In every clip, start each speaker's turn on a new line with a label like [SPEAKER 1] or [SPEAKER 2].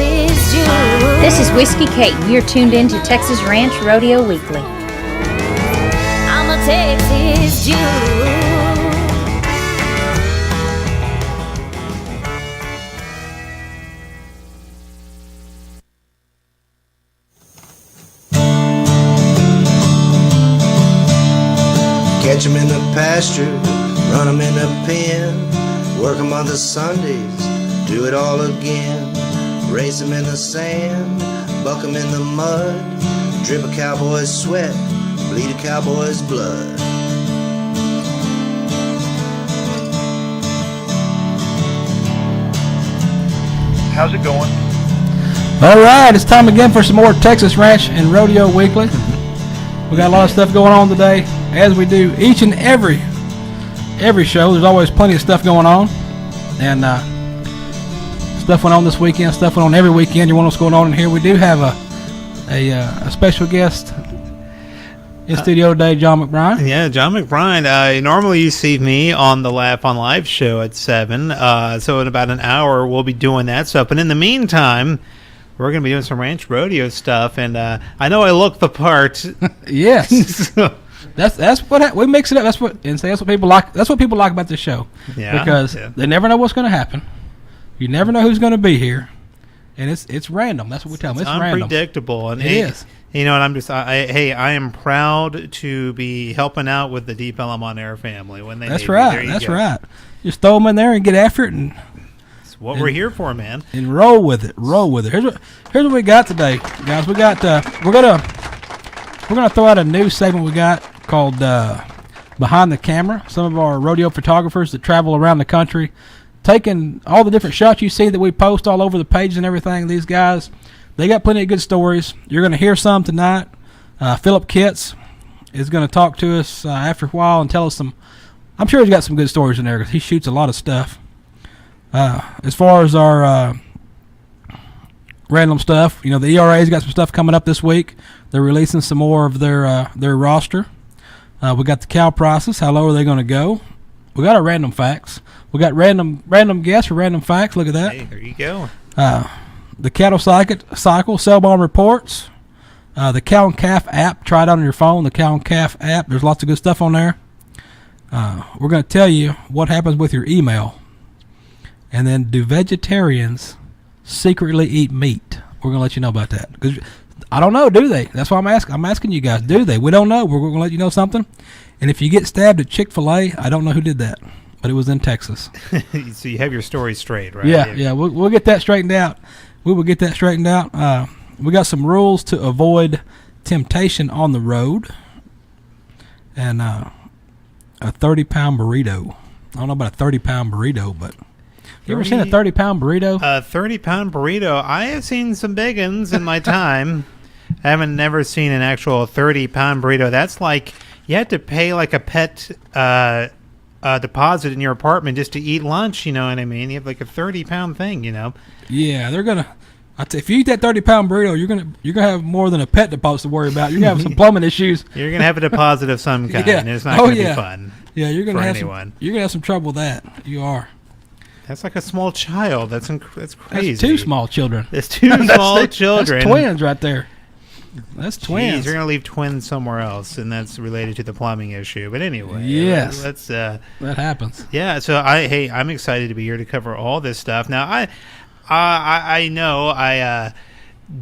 [SPEAKER 1] Texas Jew.
[SPEAKER 2] This is Whiskey Kate. You're tuned in to Texas Ranch Rodeo Weekly.
[SPEAKER 1] I'm a Texas Jew.
[SPEAKER 3] Catch 'em in the pasture, run 'em in the pen, work 'em on the Sundays, do it all again. Race 'em in the sand, buck 'em in the mud, drip a cowboy's sweat, bleed a cowboy's blood.
[SPEAKER 4] How's it going?
[SPEAKER 5] All right, it's time again for some more Texas Ranch and Rodeo Weekly. We got a lot of stuff going on today, as we do each and every show. There's always plenty of stuff going on, and stuff went on this weekend. Stuff went on every weekend. You want what's going on in here? We do have a special guest in studio today, Jon McBrine.
[SPEAKER 6] Yeah, Jon McBrine. Normally you see me on the Laugh on Live show at 7. So in about an hour we'll be doing that stuff. But in the meantime, we're going to be doing some ranch rodeo stuff, and I know I look the part.
[SPEAKER 5] Yes.
[SPEAKER 6] So,
[SPEAKER 5] that's what we mix it up. That's what people like. That's what people like about this show.
[SPEAKER 6] Yeah,
[SPEAKER 5] because they never know what's going to happen. You never know who's going to be here, and it's random. That's what we tell them. It's
[SPEAKER 6] unpredictable,
[SPEAKER 5] random.
[SPEAKER 6] and
[SPEAKER 5] it is.
[SPEAKER 6] You know, and I'm just, I am proud to be helping out with the Deep Ellum on Air family when they.
[SPEAKER 5] That's
[SPEAKER 6] need
[SPEAKER 5] right.
[SPEAKER 6] Me.
[SPEAKER 5] That's right. Just throw them in there and get after it, and
[SPEAKER 6] that's what we're here for, man.
[SPEAKER 5] And roll with it. Roll with it. Here's what we got today, guys. We got we're gonna throw out a new segment we got called Behind the Camera. Some of our rodeo photographers that travel around the country, taking all the different shots you see that we post all over the pages and everything. These guys, they got plenty of good stories. You're going to hear some tonight. Phillip Kitts is going to talk to us after a while and tell us some. I'm sure he's got some good stories in there because he shoots a lot of stuff. As far as our random stuff, you know, the ERA's got some stuff coming up this week. They're releasing some more of their roster. We got the cow prices. How low are they going to go? We got our random facts. We got random guests for random facts. Look at that.
[SPEAKER 6] Hey, there you go.
[SPEAKER 5] The cattle cycle, sell barn reports, the cow and calf app. Try it out on your phone, the cow and calf app. There's lots of good stuff on there. We're going to tell you what happens with your email. And then, do vegetarians secretly eat meat? We're going to let you know about that. Because I don't know, do they? That's why I'm asking. I'm asking you guys, do they? We don't know. We're going to let you know something. And if you get stabbed at ChickFilA, I don't know who did that, but it was in Texas.
[SPEAKER 6] So you have your story straight, right?
[SPEAKER 5] Yeah. We'll get that straightened out. We will get that straightened out. We got some rules to avoid temptation on the road, and a 30-pound burrito. I don't know about a 30-pound burrito, but you ever seen a 30-pound burrito?
[SPEAKER 6] A 30-pound burrito. I have seen some big ones in my time. I haven't never seen an actual 30-pound burrito. That's like you have to pay like a pet deposit in your apartment just to eat lunch. You know what I mean? You have like a 30-pound thing. You know?
[SPEAKER 5] Yeah, they're gonna. If you eat that 30-pound burrito, you're gonna have more than a pet deposit to worry about. You're gonna have some plumbing issues.
[SPEAKER 6] You're gonna have a deposit of some kind.
[SPEAKER 5] Yeah.
[SPEAKER 6] And it's not gonna be fun.
[SPEAKER 5] Yeah, you're gonna have
[SPEAKER 6] anyone.
[SPEAKER 5] You're gonna have some trouble with that. You are.
[SPEAKER 6] That's like a small child. That's crazy.
[SPEAKER 5] That's two small children.
[SPEAKER 6] It's two small children.
[SPEAKER 5] That's twins right there. That's twins.
[SPEAKER 6] Jeez, you're gonna leave twins somewhere else, and that's related to the plumbing issue. But anyway,
[SPEAKER 5] yes,
[SPEAKER 6] let's.
[SPEAKER 5] That happens.
[SPEAKER 6] Yeah. So I'm excited to be here to cover all this stuff. Now I know I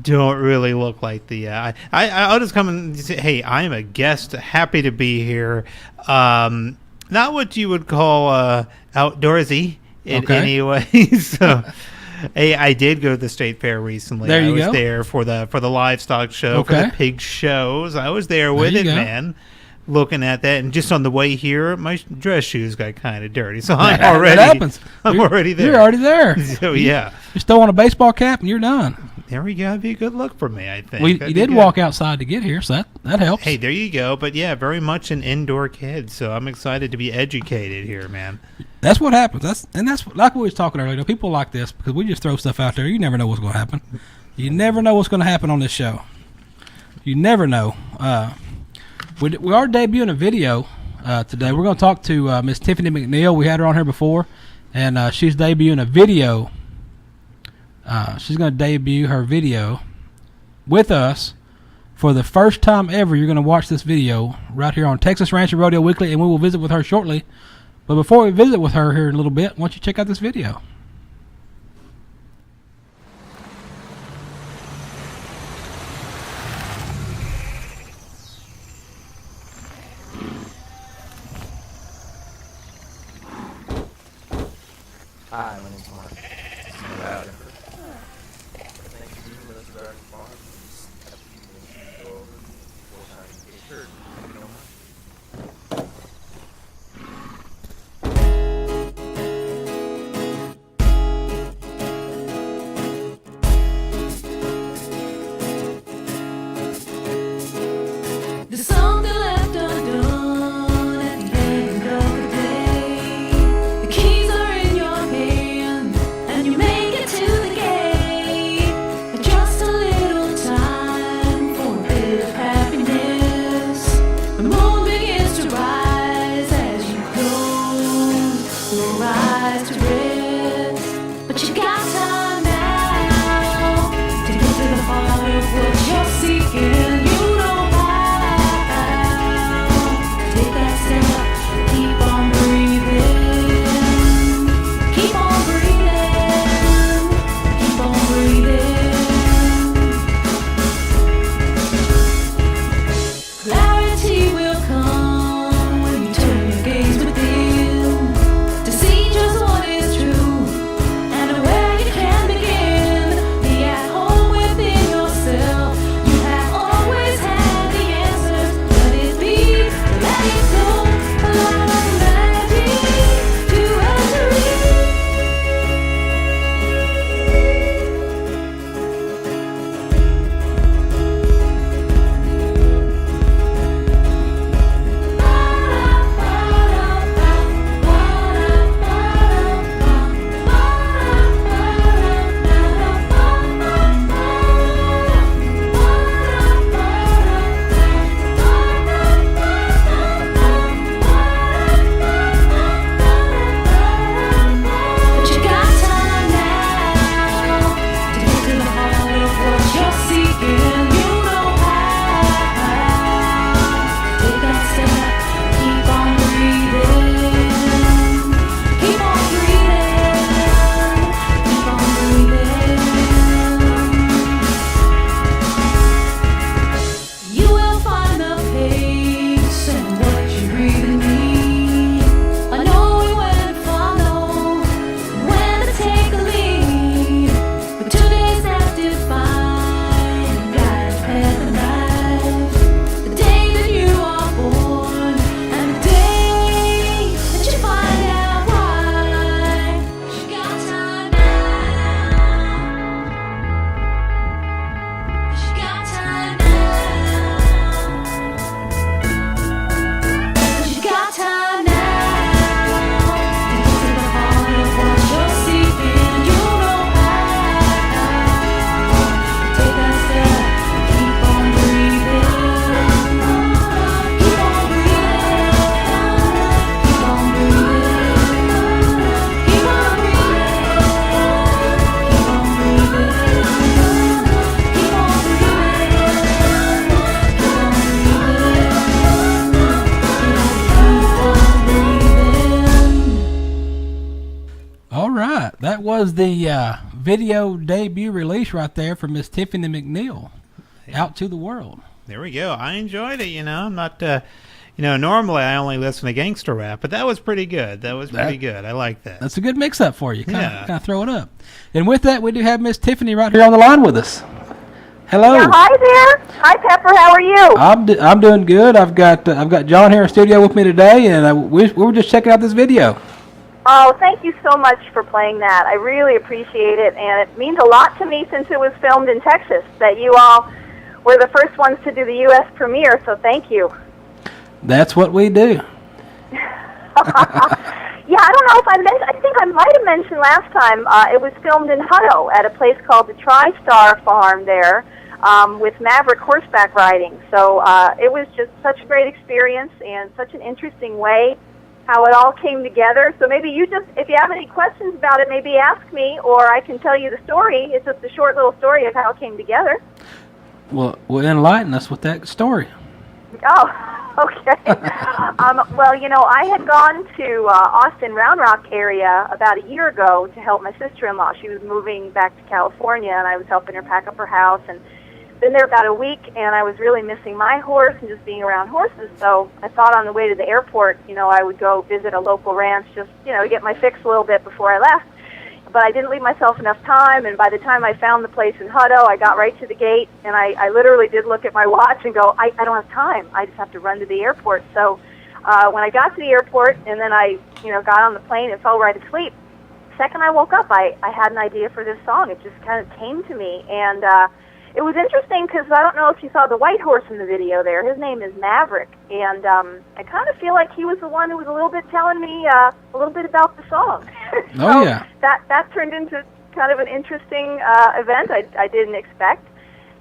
[SPEAKER 6] don't really look like the. I'll just come and say, hey, I am a guest, happy to be here. Not what you would call outdoorsy in any way. So. Hey, I did go to the state fair recently.
[SPEAKER 5] There you
[SPEAKER 6] go. I was
[SPEAKER 5] go.
[SPEAKER 6] there for the livestock show, for the pig shows. I was there with it, man, looking at that. And just on the way here, my dress shoes got kind of dirty. So I'm already.
[SPEAKER 5] That happens.
[SPEAKER 6] I'm already there.
[SPEAKER 5] You're already there.
[SPEAKER 6] So yeah,
[SPEAKER 5] just throw on a baseball cap and you're done.
[SPEAKER 6] There we go. That'd be a good look for me, I think.
[SPEAKER 5] You did walk outside to get here, so that helps.
[SPEAKER 6] Hey, there you go. But yeah, very much an indoor kid, so I'm excited to be educated here, man.
[SPEAKER 5] That's what happens. That's like we was talking earlier. People like this because we just throw stuff out there. You never know what's going to happen. You never know what's going to happen on this show. You never know. We are debuting a video today. We're going to talk to Miss Tiffany McNeil. We had her on here before, and she's debuting a video She's going to debut her video with us for the first time ever. You're going to watch this video right here on Texas Ranch and Rodeo Weekly, and we will visit with her shortly. But before we visit with her here in a little bit, why don't you check out this video?
[SPEAKER 7] Hi, my name's Mark. This is my dad. Thank you for listening to our farm. Just have a few minutes to go over before time to get sure. If you don't mind.
[SPEAKER 1] There's something left undone at the end of the day. The keys are in your hand, and you make it to the gate. But just a little time for a bit of happiness. The moon begins to rise as you close your eyes to rest. But you got time now to get to the heart of what you're seeking. You know take that step, keep on breathing, keep on breathing, keep on breathing. Clarity will come when you turn your gaze within to see just what is true and where you can begin. Be at home within yourself. You have always had the answers. Let it be, let it go. Allow magic to enter in. But you got time now to get to the heart of what you're seeking. You know how. Take that step, keep on breathing, keep on breathing, keep on breathing. You will find the pace and what you really need. I know when to follow, when to take a lead. But 2 days have defined God's path of life. The day that you are born and the day that you find out why. You got time now. You got time now. You got time now to get to the heart of what you're seeking. You know how. Take that step, keep on breathing, keep on breathing, keep on breathing, keep on breathing, keep on
[SPEAKER 5] All right, that was the video debut release right there from Miss Tiffany McNeil, Out to the World.
[SPEAKER 6] There we go. I enjoyed it. I'm not. Normally I only listen to gangster rap, but that was pretty good. That was pretty good. I like that.
[SPEAKER 5] That's a good mix-up for you.
[SPEAKER 6] Yeah.
[SPEAKER 5] Kind of throw it up. And with that, we do have Miss Tiffany right here on the line with us. Hello.
[SPEAKER 8] Yeah, hi there. Hi, Pepper. How are you?
[SPEAKER 5] I'm doing good. I've got John here in studio with me today, and we were just checking out this video.
[SPEAKER 8] Oh, thank you so much for playing that. I really appreciate it, and it means a lot to me since it was filmed in Texas, that you all were the first ones to do the U.S. premiere, so thank you.
[SPEAKER 5] That's what we do.
[SPEAKER 8] Yeah, I don't know if I mentioned, I think I might have mentioned last time, it was filmed in Hutto at a place called the TriStar Farm there with Maverick horseback riding. So it was just such a great experience and such an interesting way how it all came together. So maybe you just, if you have any questions about it, maybe ask me, or I can tell you the story. It's just a short little story of how it came together.
[SPEAKER 5] Well, enlighten us with that story.
[SPEAKER 8] Oh, okay. Well, I had gone to Austin, Round Rock area about a year ago to help my sister-in-law. She was moving back to California, and I was helping her pack up her house, and been there about a week, and I was really missing my horse and just being around horses. So I thought on the way to the airport, I would go visit a local ranch just, to get my fix a little bit before I left. But I didn't leave myself enough time, and by the time I found the place in Hutto, I got right to the gate, and I literally did look at my watch and go, I don't have time. I just have to run to the airport. So when I got to the airport, and then I, got on the plane and fell right asleep, the second I woke up, I had an idea for this song. It just kind of came to me, and it was interesting because I don't know if you saw the white horse in the video there. His name is Maverick, and I kind of feel like he was the one who was a little bit telling me a little bit about the song.
[SPEAKER 5] Oh, yeah.
[SPEAKER 8] That turned into kind of an interesting event I didn't expect.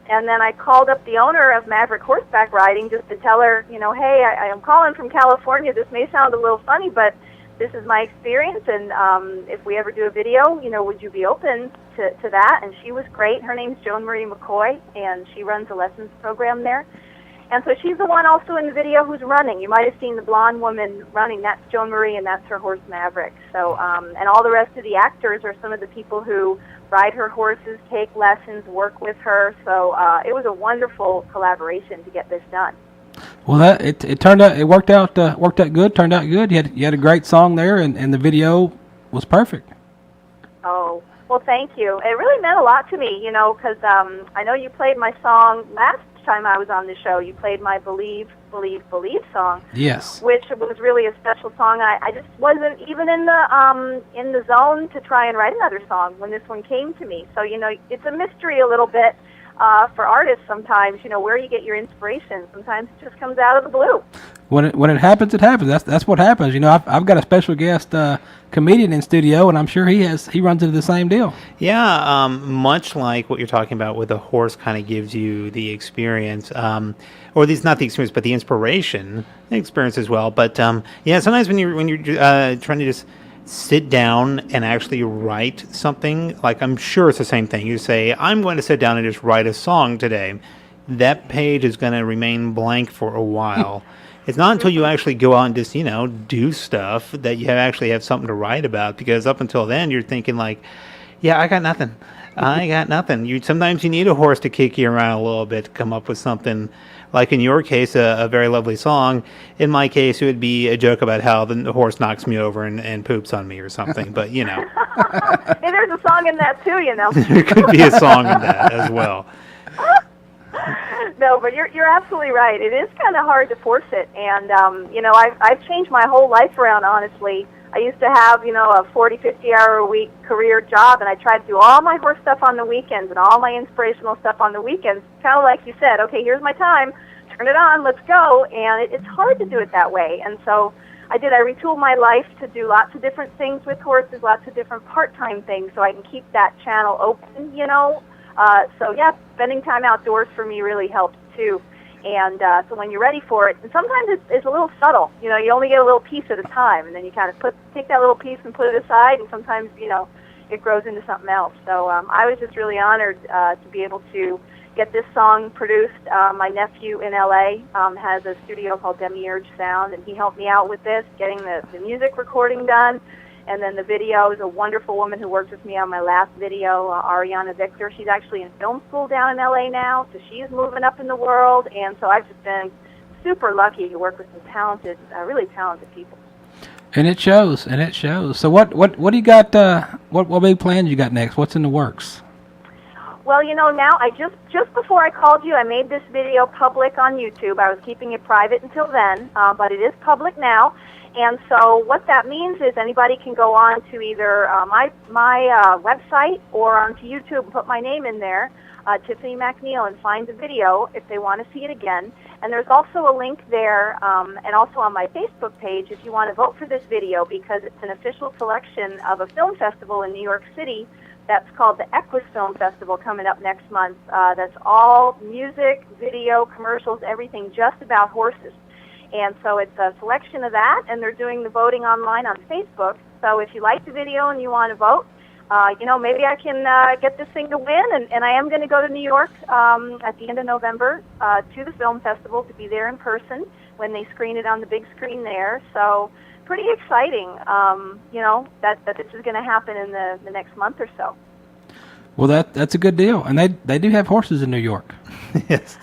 [SPEAKER 8] And then I called up the owner of Maverick Horseback Riding just to tell her, hey, I am calling from California. This may sound a little funny, but this is my experience, and if we ever do a video, would you be open to that? And she was great. Her name's Joan Marie McCoy, and she runs a lessons program there. And so she's the one also in the video who's running. You might have seen the blonde woman running. That's Joan Marie, and that's her horse Maverick. So, and all the rest of the actors are some of the people who ride her horses, take lessons, work with her. So it was a wonderful collaboration to get this done.
[SPEAKER 5] Well, it turned out, it worked out good. Turned out good. You had a great song there, and the video was perfect.
[SPEAKER 8] Oh, well, thank you. It really meant a lot to me, because I know you played my song last time I was on the show. You played my Believe, Believe, Believe song.
[SPEAKER 5] Yes.
[SPEAKER 8] Which was really a special song. I just wasn't even in the zone to try and write another song when this one came to me. So, it's a mystery a little bit. For artists sometimes, where you get your inspiration. Sometimes it just comes out of the blue.
[SPEAKER 5] When it happens, it happens. That's what happens. I've got a special guest comedian in studio, and I'm sure he runs into the same deal.
[SPEAKER 6] Yeah, much like what you're talking about with the horse kind of gives you the experience, or at least not the experience, but the inspiration, the experience as well. But yeah, sometimes when you're trying to just sit down and actually write something, like I'm sure it's the same thing. You say, I'm going to sit down and just write a song today. That page is going to remain blank for a while. It's not until you actually go out and just, do stuff that you actually have something to write about, because up until then you're thinking like, yeah, I got nothing. Sometimes you need a horse to kick you around a little bit to come up with something. Like in your case, a very lovely song. In my case, it would be a joke about how the horse knocks me over and poops on me or something. But,
[SPEAKER 8] Hey, there's a song in that too,
[SPEAKER 6] There could be a song in that as well.
[SPEAKER 8] No, but you're absolutely right. It is kind of hard to force it. And, I've changed my whole life around, honestly. I used to have, a 40, 50-hour-a-week career job, and I tried to do all my horse stuff on the weekends and all my inspirational stuff on the weekends. Kind of like you said, okay, here's my time, turn it on, let's go. And it's hard to do it that way. And so I retooled my life to do lots of different things with horses, lots of different part-time things, so I can keep that channel open, So, yeah, spending time outdoors for me really helps, too. And so when you're ready for it, and sometimes it's a little subtle. You only get a little piece at a time, and then you kind of take that little piece and put it aside, and sometimes, it grows into something else. So I was just really honored to be able to get this song produced. My nephew in L.A. Has a studio called Demiurge Sound, and he helped me out with this, getting the music recording done. And then the video is a wonderful woman who worked with me on my last video, Ariana Victor. She's actually in film school down in L.A. now, so she's moving up in the world. And so I've just been super lucky to work with some talented, really talented people.
[SPEAKER 5] And it shows. So what do you got? What big plans you got next? What's in the works?
[SPEAKER 8] Well, now I just before I called you, I made this video public on YouTube. I was keeping it private until then, but it is public now. And so what that means is anybody can go on to either my website or onto YouTube and put my name in there, Tiffany McNeil, and find the video if they want to see it again. And there's also a link there and also on my Facebook page if you want to vote for this video, because it's an official selection of a film festival in New York City that's called the Equus Film Festival coming up next month. That's all music, video, commercials, everything just about horses. And so it's a selection of that, and they're doing the voting online on Facebook. So if you like the video and you want to vote, maybe I can get this thing to win. And I am going to go to New York at the end of November to the film festival to be there in person when they screen it on the big screen there. So pretty exciting, that this is going to happen in the next month or so.
[SPEAKER 5] Well, that's a good deal. And they do have horses in New York.
[SPEAKER 6] Yes.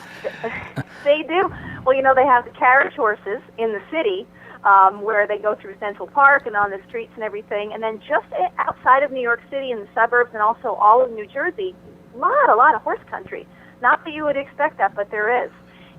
[SPEAKER 8] They do. Well, they have the carriage horses in the city where they go through Central Park and on the streets and everything. And then just outside of New York City in the suburbs and also all of New Jersey, a lot of horse country. Not that you would expect that, but there is.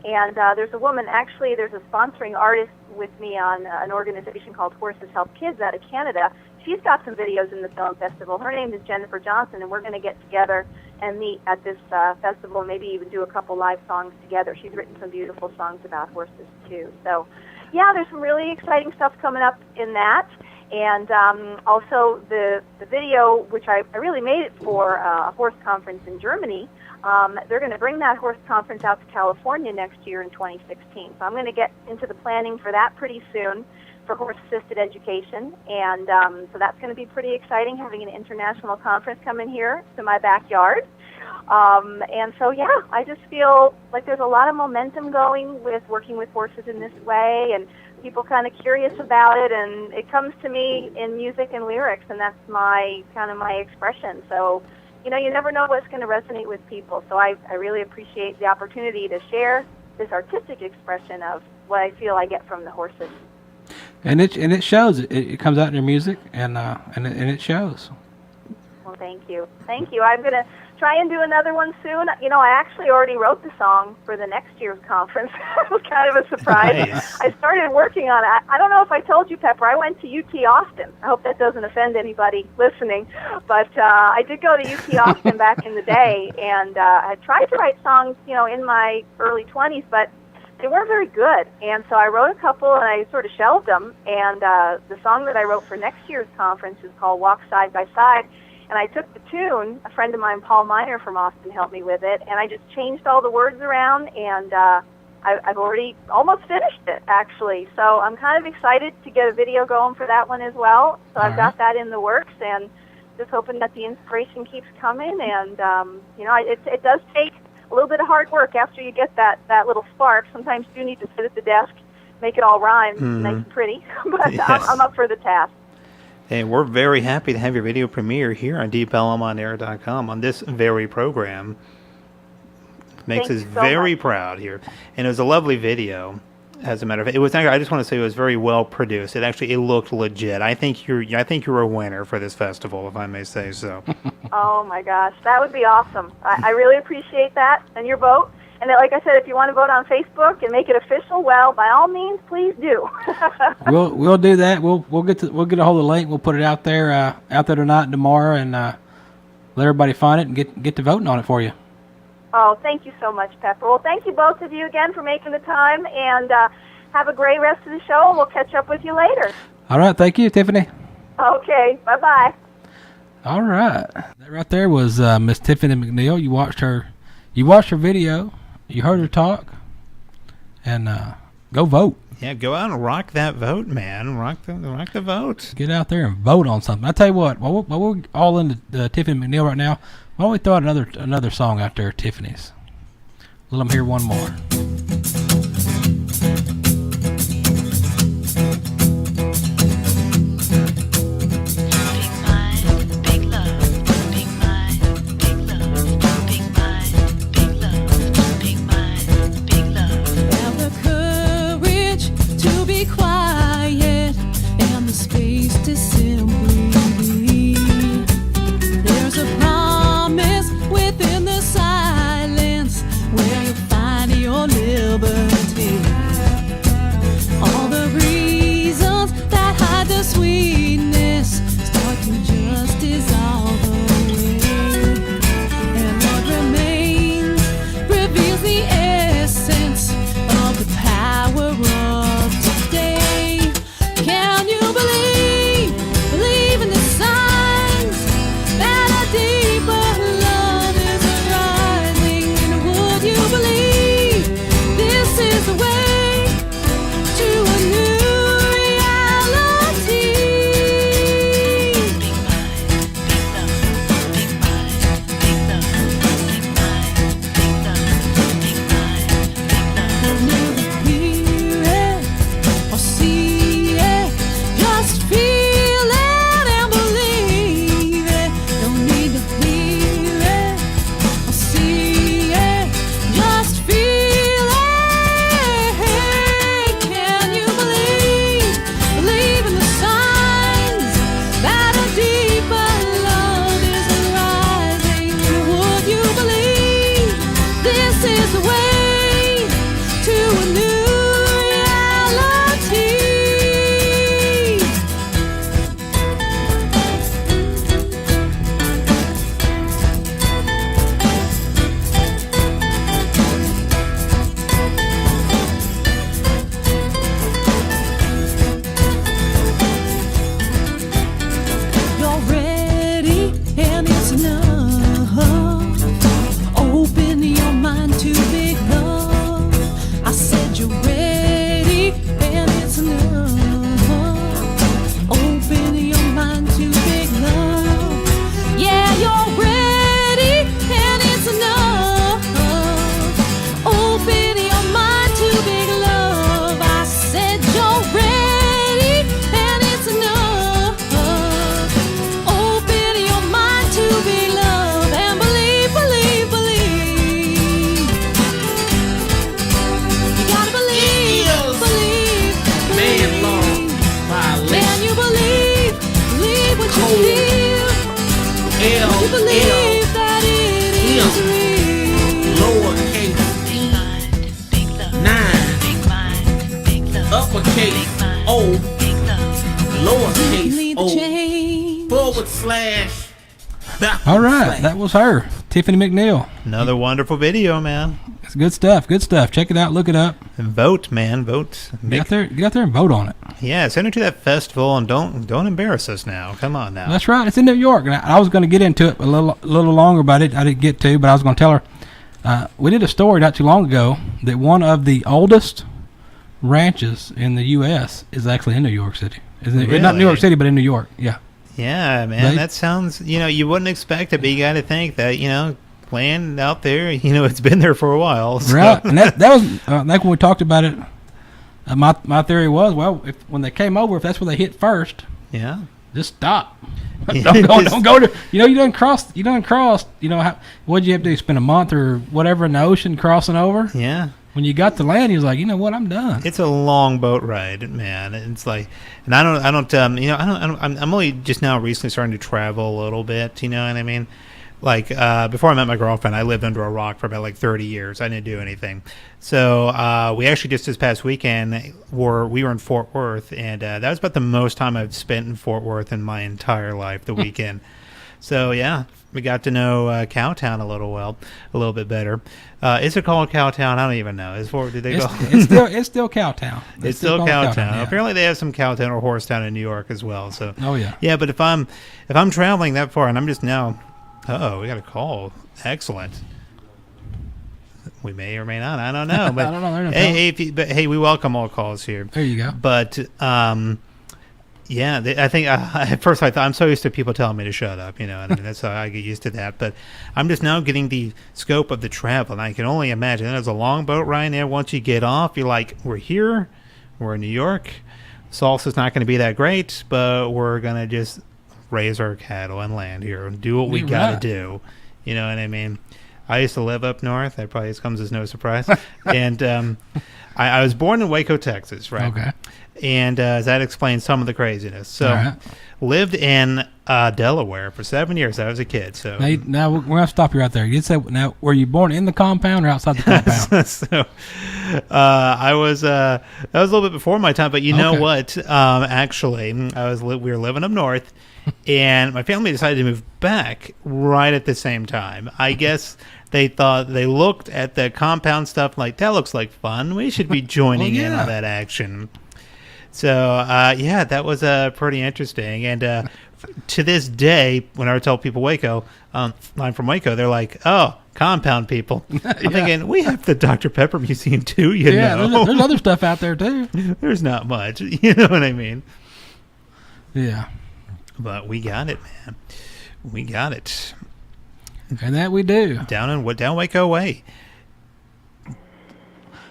[SPEAKER 8] And there's a woman, actually, there's a sponsoring artist with me on an organization called Horses Help Kids out of Canada. She's got some videos in the film festival. Her name is Jennifer Johnson, and we're going to get together and meet at this festival, maybe even do a couple live songs together. She's written some beautiful songs about horses, too. So, yeah, there's some really exciting stuff coming up in that. And also the video, which I really made it for a horse conference in Germany. They're going to bring that horse conference out to California next year in 2016. So I'm going to get into the planning for that pretty soon for horse-assisted education. And so that's going to be pretty exciting, having an international conference coming here to my backyard. And so, yeah, I just feel like there's a lot of momentum going with working with horses in this way, and people kind of curious about it, and it comes to me in music and lyrics, and that's my expression. So, you never know what's going to resonate with people. So I really appreciate the opportunity to share this artistic expression of what I feel I get from the horses.
[SPEAKER 5] And it shows. It comes out in your music, and it shows.
[SPEAKER 8] Well, thank you. I'm going to try and do another one soon. I actually already wrote the song for the next year's conference. It was kind of a surprise.
[SPEAKER 6] Nice.
[SPEAKER 8] I started working on it. I don't know if I told you, Pepper, I went to UT Austin. I hope that doesn't offend anybody listening. But I did go to UT Austin back in the day, and I tried to write songs, in my early 20s, but they weren't very good. And so I wrote a couple, and I sort of shelved them. And the song that I wrote for next year's conference is called Walk Side by Side. And I took the tune, a friend of mine, Paul Miner from Austin, helped me with it, and I just changed all the words around, and I've already almost finished it, actually. So I'm kind of excited to get a video going for that one as well. So I've got that in the works, and just hoping that the inspiration keeps coming. And, it does take a little bit of hard work after you get that little spark. Sometimes you do need to sit at the desk, make it all rhyme, nice and pretty. But
[SPEAKER 6] Yes.
[SPEAKER 8] I'm up for the task.
[SPEAKER 6] And we're very happy to have your video premiere here on DeepElmOnAir.com on this very program. Makes
[SPEAKER 8] Thank
[SPEAKER 6] us
[SPEAKER 8] you so
[SPEAKER 6] very
[SPEAKER 8] much.
[SPEAKER 6] proud here. And it was a lovely video, as a matter of fact. It was. I just want to say it was very well produced. It looked legit. I think you're a winner for this festival, if I may say so.
[SPEAKER 8] Oh, my gosh. That would be awesome. I really appreciate that and your vote. And like I said, if you want to vote on Facebook and make it official, well, by all means, please do.
[SPEAKER 5] We'll do that. We'll get a hold of the link. We'll put it out there tonight and tomorrow, and let everybody find it and get to voting on it for you.
[SPEAKER 8] Oh, thank you so much, Pepper. Well, thank you both of you again for making the time, and have a great rest of the show, and we'll catch up with you later.
[SPEAKER 5] All right. Thank you, Tiffany.
[SPEAKER 8] Okay. Bye-bye.
[SPEAKER 5] All right. That right there was Miss Tiffany McNeil. You watched her video. You heard her talk, and go vote.
[SPEAKER 6] Yeah, go out and rock that vote, man. Rock the vote.
[SPEAKER 5] Get out there and vote on something. I tell you what, while we're all into Tiffany McNeil right now, why don't we throw out another song out there, Tiffany's? Let them hear one more.
[SPEAKER 1] Have the courage to be quiet and the space to simply be. There's a promise within the silence where you find your liberty. believe that it is real.
[SPEAKER 9] Lowercase uppercase O, lowercase
[SPEAKER 1] Lead the
[SPEAKER 9] O,
[SPEAKER 1] change.
[SPEAKER 9] /
[SPEAKER 5] All right, that was her, Tiffany McNeil.
[SPEAKER 6] Another wonderful video, man.
[SPEAKER 5] It's good stuff. Good stuff. Check it out. Look it up.
[SPEAKER 6] And vote, man. Vote.
[SPEAKER 5] Get out there and vote on it.
[SPEAKER 6] Yeah, send her to that festival and don't embarrass us now. Come on now.
[SPEAKER 5] That's right. It's in New York, and I was going to get into it a little longer, but I didn't get to. But I was going to tell her. We did a story not too long ago that one of the oldest ranches in the U.S. is actually in New York City.
[SPEAKER 6] Really?
[SPEAKER 5] Not New York City, but in New York. Yeah.
[SPEAKER 6] Yeah, man. That sounds. You wouldn't expect it, but you got to think that land out there. It's been there for a while. So.
[SPEAKER 5] Right, and that was like when we talked about it. My theory was, well, when they came over, if that's where they hit first,
[SPEAKER 6] yeah,
[SPEAKER 5] just stop. Don't go to. You done crossed. What'd you have to do? Spend a month or whatever in the ocean crossing over?
[SPEAKER 6] Yeah.
[SPEAKER 5] When you got to land, he was like, you know what, I'm done.
[SPEAKER 6] It's a long boat ride, man. It's like, and I'm only just now recently starting to travel a little bit. You know what I mean? Like before I met my girlfriend, I lived under a rock for about 30 years. I didn't do anything. So we actually just this past weekend we were in Fort Worth, and that was about the most time I've spent in Fort Worth in my entire life. The weekend. So yeah, we got to know Cowtown a little bit better. Is it called Cowtown? I don't even know. It's still
[SPEAKER 5] Cowtown.
[SPEAKER 6] It's still Cowtown.
[SPEAKER 5] Yeah.
[SPEAKER 6] Apparently, they have some Cowtown or Horsetown in New York as well. So
[SPEAKER 5] oh yeah.
[SPEAKER 6] Yeah, but if I'm traveling that far and I'm just now. Oh, we got a call. Excellent. We may or may not. I don't know. But
[SPEAKER 5] I don't know.
[SPEAKER 6] hey, we welcome all calls here.
[SPEAKER 5] There you go.
[SPEAKER 6] But yeah, I think at first I thought I'm so used to people telling me to shut up. That's how I get used to that. But I'm just now getting the scope of the travel, and I can only imagine there's a long boat ride there. Once you get off, you're like, we're here, we're in New York. Salsa's not going to be that great, but we're gonna just raise our cattle and land here and do what we got to do. You know what I mean? I used to live up north. That probably comes as no surprise. And I was born in Waco, Texas, right? Okay. And that explains some of the craziness. So lived in Delaware for 7 years. I was a kid. So
[SPEAKER 5] now we're going to stop you right there. You said, now, were you born in the compound or outside the compound?
[SPEAKER 6] So I was that was a little bit before my time. But you know what? Actually, we were living up north. And my family decided to move back right at the same time. I guess they thought they looked at the compound stuff like, that looks like fun. We should be joining in on that action. So, that was pretty interesting. And to this day, when I tell people Waco, I'm from Waco, they're like, oh, compound people. I'm thinking, we have the Dr. Pepper Museum too, you know.
[SPEAKER 5] There's other stuff out there too.
[SPEAKER 6] There's not much. You know what I mean?
[SPEAKER 5] Yeah.
[SPEAKER 6] But we got it, man. We got it.
[SPEAKER 5] And that we do.
[SPEAKER 6] Down Waco way.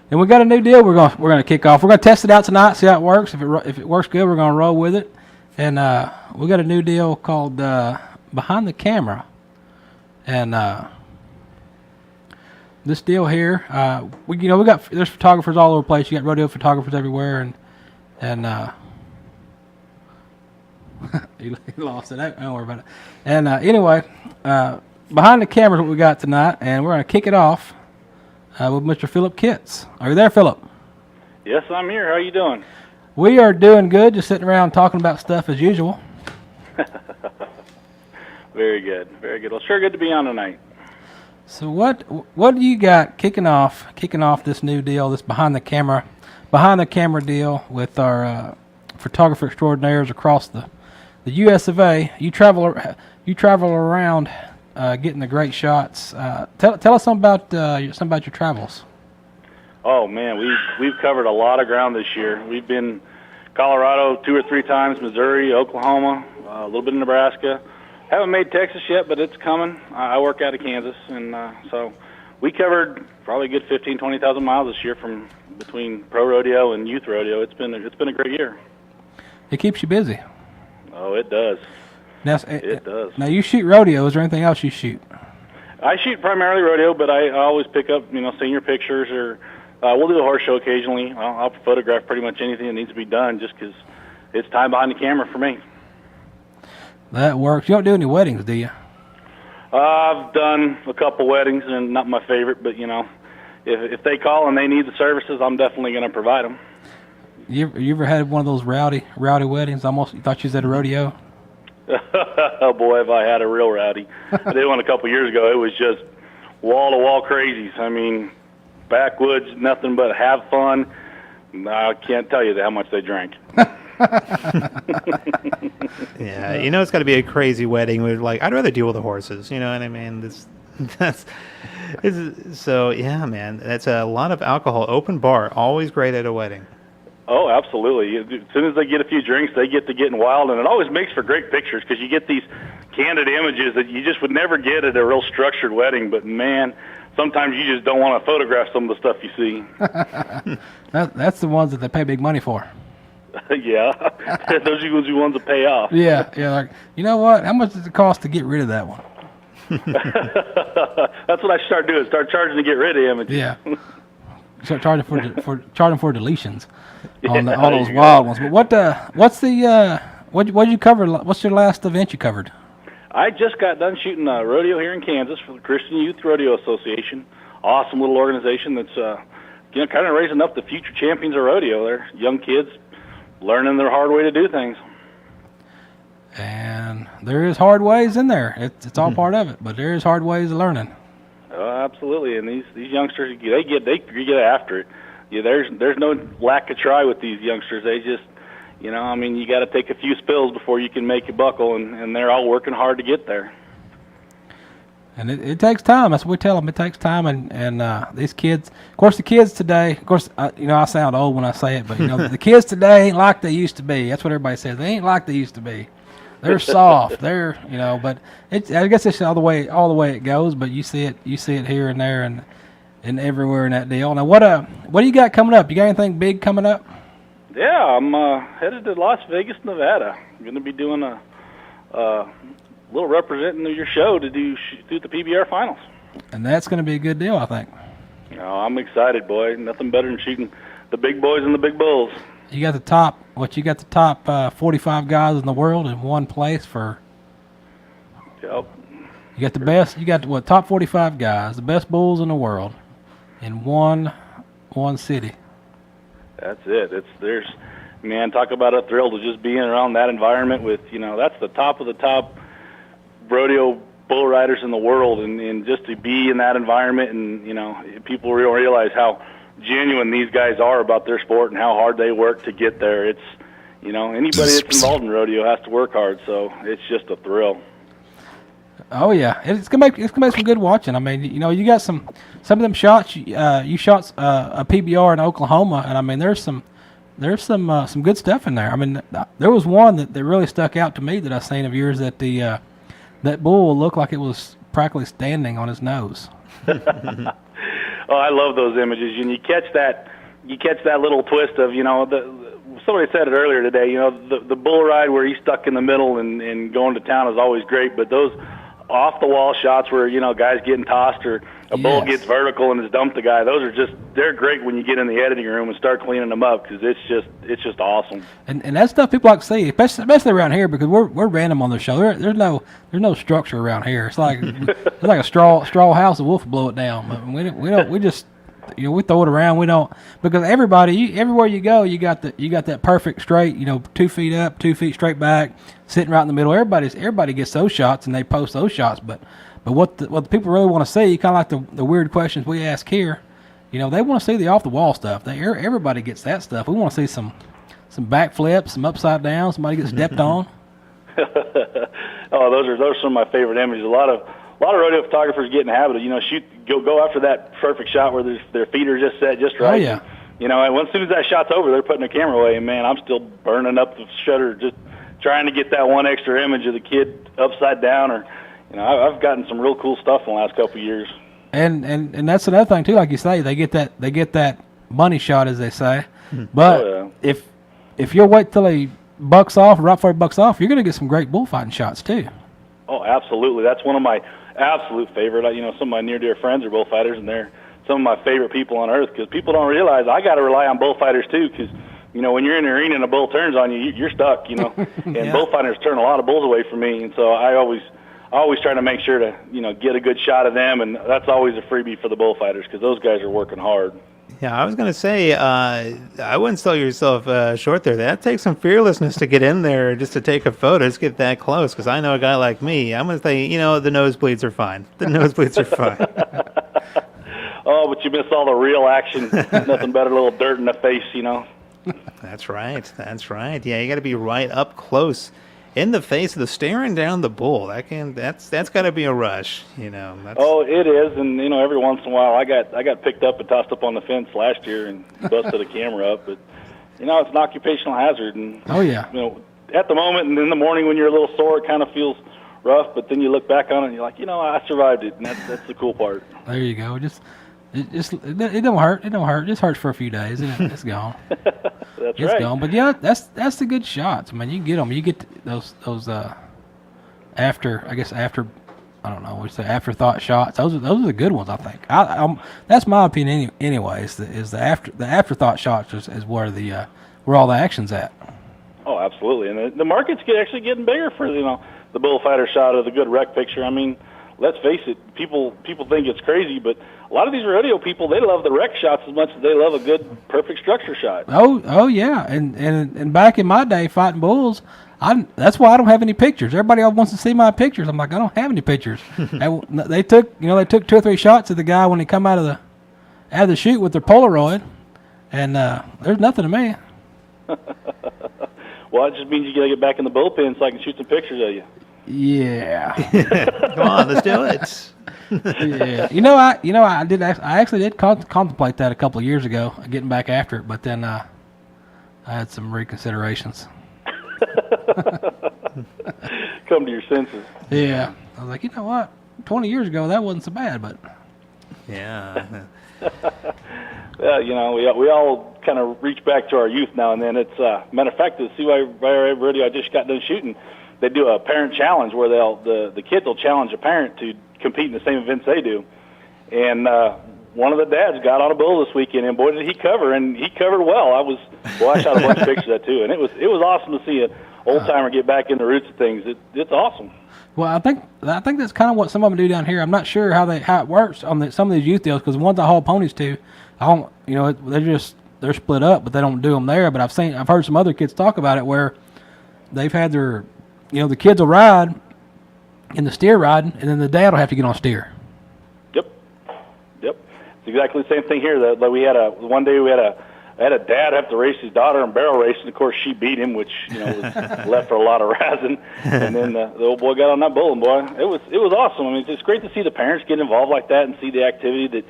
[SPEAKER 5] And we got a new deal we're going to kick off. We're going to test it out tonight, see how it works. If it works good, we're going to roll with it. And we got a new deal called Behind the Camera. And this deal here, there's photographers all over the place. You got rodeo photographers everywhere, and he lost it. Don't worry about it. And anyway, Behind the Camera is what we got tonight, and we're going to kick it off with Mr. Phillip Kitts. Are you there, Phillip?
[SPEAKER 10] Yes, I'm here. How you doing?
[SPEAKER 5] We are doing good, just sitting around talking about stuff as usual.
[SPEAKER 10] Very good. Very good. Well, sure good to be on tonight.
[SPEAKER 5] So what do you got kicking off this new deal, this behind the camera deal with our photographer extraordinaires across the U.S. of A. You travel around getting the great shots. Tell us something about your travels.
[SPEAKER 10] Oh man, we've covered a lot of ground this year. We've been Colorado 2 or 3 times, Missouri, Oklahoma, a little bit of Nebraska. Haven't made Texas yet, but it's coming. I work out of Kansas, and so we covered probably a good 20,000 miles this year from between pro rodeo and youth rodeo. It's been a great year.
[SPEAKER 5] It keeps you busy.
[SPEAKER 10] Oh, it does.
[SPEAKER 5] Now,
[SPEAKER 10] it does. Now
[SPEAKER 5] you shoot rodeo. Is there anything else you shoot?
[SPEAKER 10] I shoot primarily rodeo, but I always pick up senior pictures, or we'll do a horse show occasionally. I'll photograph pretty much anything that needs to be done, just because it's time behind the camera for me.
[SPEAKER 5] That works. You don't do any weddings, do you?
[SPEAKER 10] I've done a couple weddings, and not my favorite, but if they call and they need the services, I'm definitely going to provide them.
[SPEAKER 5] You ever had one of those rowdy weddings? Almost you thought you was at a rodeo.
[SPEAKER 10] Oh boy, have I had a real rowdy. I did one a couple years ago. It was just wall-to-wall crazies. I mean, backwoods, nothing but have fun. I can't tell you how much they drank.
[SPEAKER 6] Yeah, it's got to be a crazy wedding. We're like, I'd rather deal with the horses. You know what I mean? So yeah, man. That's a lot of alcohol. Open bar, always great at a wedding.
[SPEAKER 10] Oh, absolutely. As soon as they get a few drinks, they get to getting wild, and it always makes for great pictures because you get these candid images that you just would never get at a real structured wedding. But, man, sometimes you just don't want to photograph some of the stuff you see.
[SPEAKER 5] That's the ones that they pay big money for.
[SPEAKER 10] Yeah. Those are the ones that pay off.
[SPEAKER 5] Yeah, like, you know what? How much does it cost to get rid of that one?
[SPEAKER 10] That's what I start doing, start charging to get rid of images.
[SPEAKER 5] Yeah. Start charging for deletions on all those wild ones. But what's did you cover? What's your last event you covered?
[SPEAKER 10] I just got done shooting a rodeo here in Kansas for the Christian Youth Rodeo Association. Awesome little organization that's kind of raising up the future champions of rodeo. They're young kids learning their hard way to do things.
[SPEAKER 5] And there is hard ways in there. It's all part of it, but there is hard ways of learning.
[SPEAKER 10] Absolutely, and these youngsters, they get after it. Yeah, there's no lack of try with these youngsters. They just, you got to take a few spills before you can make a buckle, and they're all working hard to get there.
[SPEAKER 5] And it takes time. That's what we tell them. It takes time, and these kids, of course, the kids today, of course, I sound old when I say it, but the kids today ain't like they used to be. That's what everybody says. They ain't like they used to be. They're soft. They're but I guess it's all the way it goes. But you see it here and there and everywhere in that deal. Now what do you got coming up? You got anything big coming up?
[SPEAKER 10] Yeah, I'm headed to Las Vegas, Nevada. I'm going to be doing a little representing of your show to do the PBR finals. And
[SPEAKER 5] that's going to be a good deal, I think.
[SPEAKER 10] I'm excited, boy. Nothing better than shooting the big boys and the big bulls.
[SPEAKER 5] You got the top 45 guys in the world in one place for.
[SPEAKER 10] Yep.
[SPEAKER 5] You got the best. You got top 45 guys, the best bulls in the world, in one city.
[SPEAKER 10] That's it. Talk about a thrill to just being around that environment with that's the top of the top rodeo bull riders in the world, and just to be in that environment, and people realize how genuine these guys are about their sport and how hard they work to get there. It's anybody that's involved in rodeo has to work hard, so it's just a thrill.
[SPEAKER 5] Oh yeah, it's gonna make some good watching. I mean, you got some of them shots. You shot a PBR in Oklahoma, and I mean there's some good stuff in there. I mean, there was one that really stuck out to me that I seen of yours that that bull looked like it was practically standing on his nose.
[SPEAKER 10] Oh, I love those images, and you catch that little twist of somebody said it earlier today. The bull ride where he's stuck in the middle and going to town is always great, but those off the wall shots where guys getting tossed or a bull gets vertical and has dumped the guy, they're great when you get in the editing room and start cleaning them up because it's just awesome. And that stuff people like to see, especially around here because we're random on the show. There's no structure around here. It's like a straw house. The wolf will blow it down. But we just we throw it around. We don't because everywhere you go, you got that perfect straight. 2 feet up, 2 feet straight back, sitting right in the middle. Everybody gets those shots and they post those shots. But what the people really want to see, kind of like the weird questions we ask here, they want to see the off the wall stuff. Everybody gets that stuff. We want to see some backflips, some upside down, somebody gets stepped on. Oh, those are some of my favorite images. A lot of rodeo photographers get in the habit of go after that perfect shot where their feet are just set just right.
[SPEAKER 5] Oh yeah.
[SPEAKER 10] And as soon as that shot's over, they're putting the camera away, and man, I'm still burning up the shutter just trying to get that one extra image of the kid upside down. Or I've gotten some real cool stuff in the last couple of years. And that's another thing too, like you say, they get that money shot, as they say. But if you'll wait till he bucks off, right before he bucks off, you're going to get some great bullfighting shots too. Oh, absolutely. That's one of my absolute favorite. Some of my near dear friends are bullfighters, and they're some of my favorite people on earth because people don't realize I got to rely on bullfighters too because when you're in the arena and a bull turns on you, you're stuck. And bullfighters turn a lot of bulls away from me, and so I always always trying to make sure to, get a good shot of them, and that's always a freebie for the Bullfighters because those guys are working hard.
[SPEAKER 6] Yeah, I was going to say, I wouldn't sell yourself short there. That takes some fearlessness to get in there just to take a photo, just get that close, because I know a guy like me, I'm going to say, the nosebleeds are fine. The nosebleeds are fine.
[SPEAKER 10] Oh, but you miss all the real action. Nothing better, a little dirt in the face,
[SPEAKER 6] That's right. That's right. Yeah, you got to be right up close in the face of the staring down the bull. That's got to be a rush.
[SPEAKER 10] Oh, it is, and every once in a while I got picked up and tossed up on the fence last year and busted a camera up, but it's an occupational hazard, and
[SPEAKER 5] oh yeah,
[SPEAKER 10] at the moment and in the morning when you're a little sore, it kind of feels rough, but then you look back on it and you're like, I survived it, and that's the cool part.
[SPEAKER 5] There you go. It don't hurt. It don't hurt. It just hurts for a few days, and it's gone.
[SPEAKER 10] That's
[SPEAKER 5] it's
[SPEAKER 10] right.
[SPEAKER 5] gone. But yeah, that's the good shots. I mean, you get them. You get those afterthought shots. Those are the good ones, I think. That's my opinion anyways. Is the afterthought shots is where where all the action's at.
[SPEAKER 10] Oh, absolutely. And the market's actually getting bigger for the bullfighter shot or the good wreck picture. I mean, let's face it, people think it's crazy, but a lot of these rodeo people, they love the wreck shots as much as they love a good, perfect structure shot.
[SPEAKER 5] Oh yeah, and back in my day fighting bulls, that's why I don't have any pictures. Everybody always wants to see my pictures. I'm like, I don't have any pictures. They took 2 or 3 shots of the guy when he come out of the chute with their Polaroid, and there's nothing to me.
[SPEAKER 10] Well, it just means you got to get back in the bullpen so I can shoot some pictures of you.
[SPEAKER 5] Yeah.
[SPEAKER 6] Come on, let's do it.
[SPEAKER 5] Yeah. I actually did contemplate that a couple of years ago, getting back after it, but then I had some reconsiderations.
[SPEAKER 10] Come to your senses.
[SPEAKER 5] Yeah. I was like, you know what? 20 years ago, that wasn't so bad, but.
[SPEAKER 6] Yeah.
[SPEAKER 10] We all kind of reach back to our youth now and then. It's matter of fact, the CY Radio I just got done shooting, they do a parent challenge where the kids will challenge a parent to compete in the same events they do. And one of the dads got on a bull this weekend, and boy did he cover, and he covered well. I shot a bunch of pictures of that too, and it was awesome to see an old timer get back in the roots of things. It's awesome. Well,
[SPEAKER 5] I think that's kind of what some of them do down here. I'm not sure how it works on some of these youth deals, because the ones I haul ponies to, they're split up, but they don't do them there. But I've heard some other kids talk about it where they've had their, the kids will ride in the steer riding, and then the dad will have to get on steer.
[SPEAKER 10] Yep. It's exactly the same thing here. One day we had a dad have to race his daughter in barrel race, and of course she beat him, which was left for a lot of razzing. And then the old boy got on that bull, and boy, it was awesome. I mean, it's great to see the parents get involved like that and see the activity that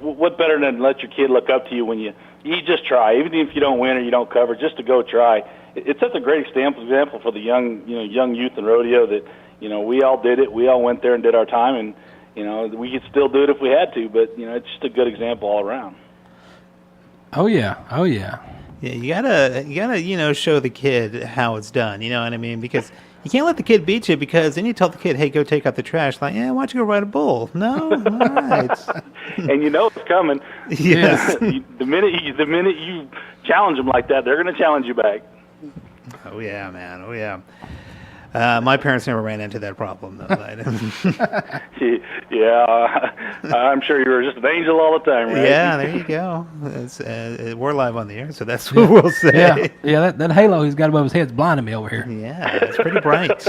[SPEAKER 10] what better than let your kid look up to you when you just try, even if you don't win or you don't cover, just to go try. It sets a great example for the young youth in rodeo that we all did it, we all went there and did our time, and we could still do it if we had to, but it's just a good example all around.
[SPEAKER 5] Oh yeah.
[SPEAKER 6] Yeah, you gotta show the kid how it's done. You know what I mean? Because you can't let the kid beat you, because then you tell the kid, hey, go take out the trash. Like, why don't you go ride a bull? No, all right.
[SPEAKER 10] And it's coming.
[SPEAKER 6] Yes.
[SPEAKER 10] The minute you challenge them like that, they're going to challenge you back.
[SPEAKER 6] Oh yeah, man. Oh yeah. My parents never ran into that problem, though.
[SPEAKER 10] Yeah, I'm sure you were just an angel all the time, right?
[SPEAKER 6] Yeah, there you go. We're live on the air, so that's what we'll say.
[SPEAKER 5] Yeah, that halo he's got above his head's blinding me over here.
[SPEAKER 6] Yeah, it's pretty bright.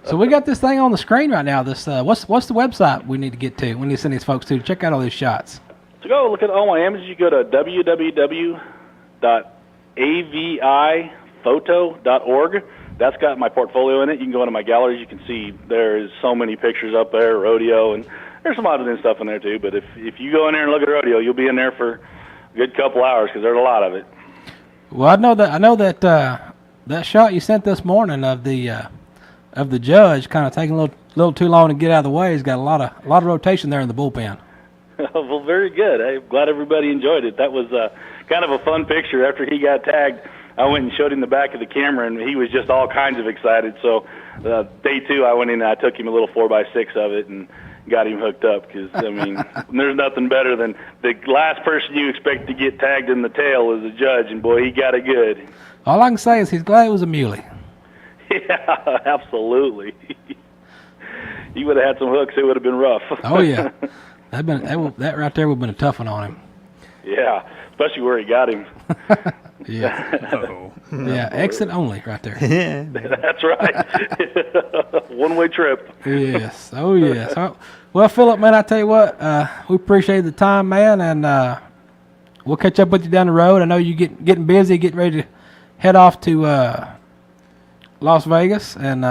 [SPEAKER 5] So we got this thing on the screen right now. This what's the website we need to get to? We need to send these folks to check out all these shots.
[SPEAKER 10] To go look at all my images, you go to www.aviphoto.org. That's got my portfolio in it. You can go into my galleries. You can see there is so many pictures up there, rodeo, and there's some odds and stuff in there too. But if you go in there and look at rodeo, you'll be in there for a good couple hours because there's a lot of it.
[SPEAKER 5] Well, I know that that shot you sent this morning of the judge kind of taking a little too long to get out of the way. He's got a lot of rotation there in the bullpen.
[SPEAKER 10] Well, very good. I'm glad everybody enjoyed it. That was kind of a fun picture. After he got tagged, I went and showed him the back of the camera, and he was just all kinds of excited. So day 2, I went in and I took him a little 4x6 of it and got him hooked up because, I mean, there's nothing better than the last person you expect to get tagged in the tail is the judge, and, boy, he got it good.
[SPEAKER 5] All I can say is he's glad it was a muley.
[SPEAKER 10] Yeah, absolutely. He would have had some hooks. It would have been rough.
[SPEAKER 5] Oh yeah, that right there would have been a tough one on him.
[SPEAKER 10] Yeah, especially where he got him.
[SPEAKER 5] Yeah. Yeah, exit only right there.
[SPEAKER 10] That's right. One-way trip.
[SPEAKER 5] Yes. Oh yes. Well, Phillip, man, I tell you what, we appreciate the time, man, and we'll catch up with you down the road. I know you getting busy, getting ready to head off to Las Vegas and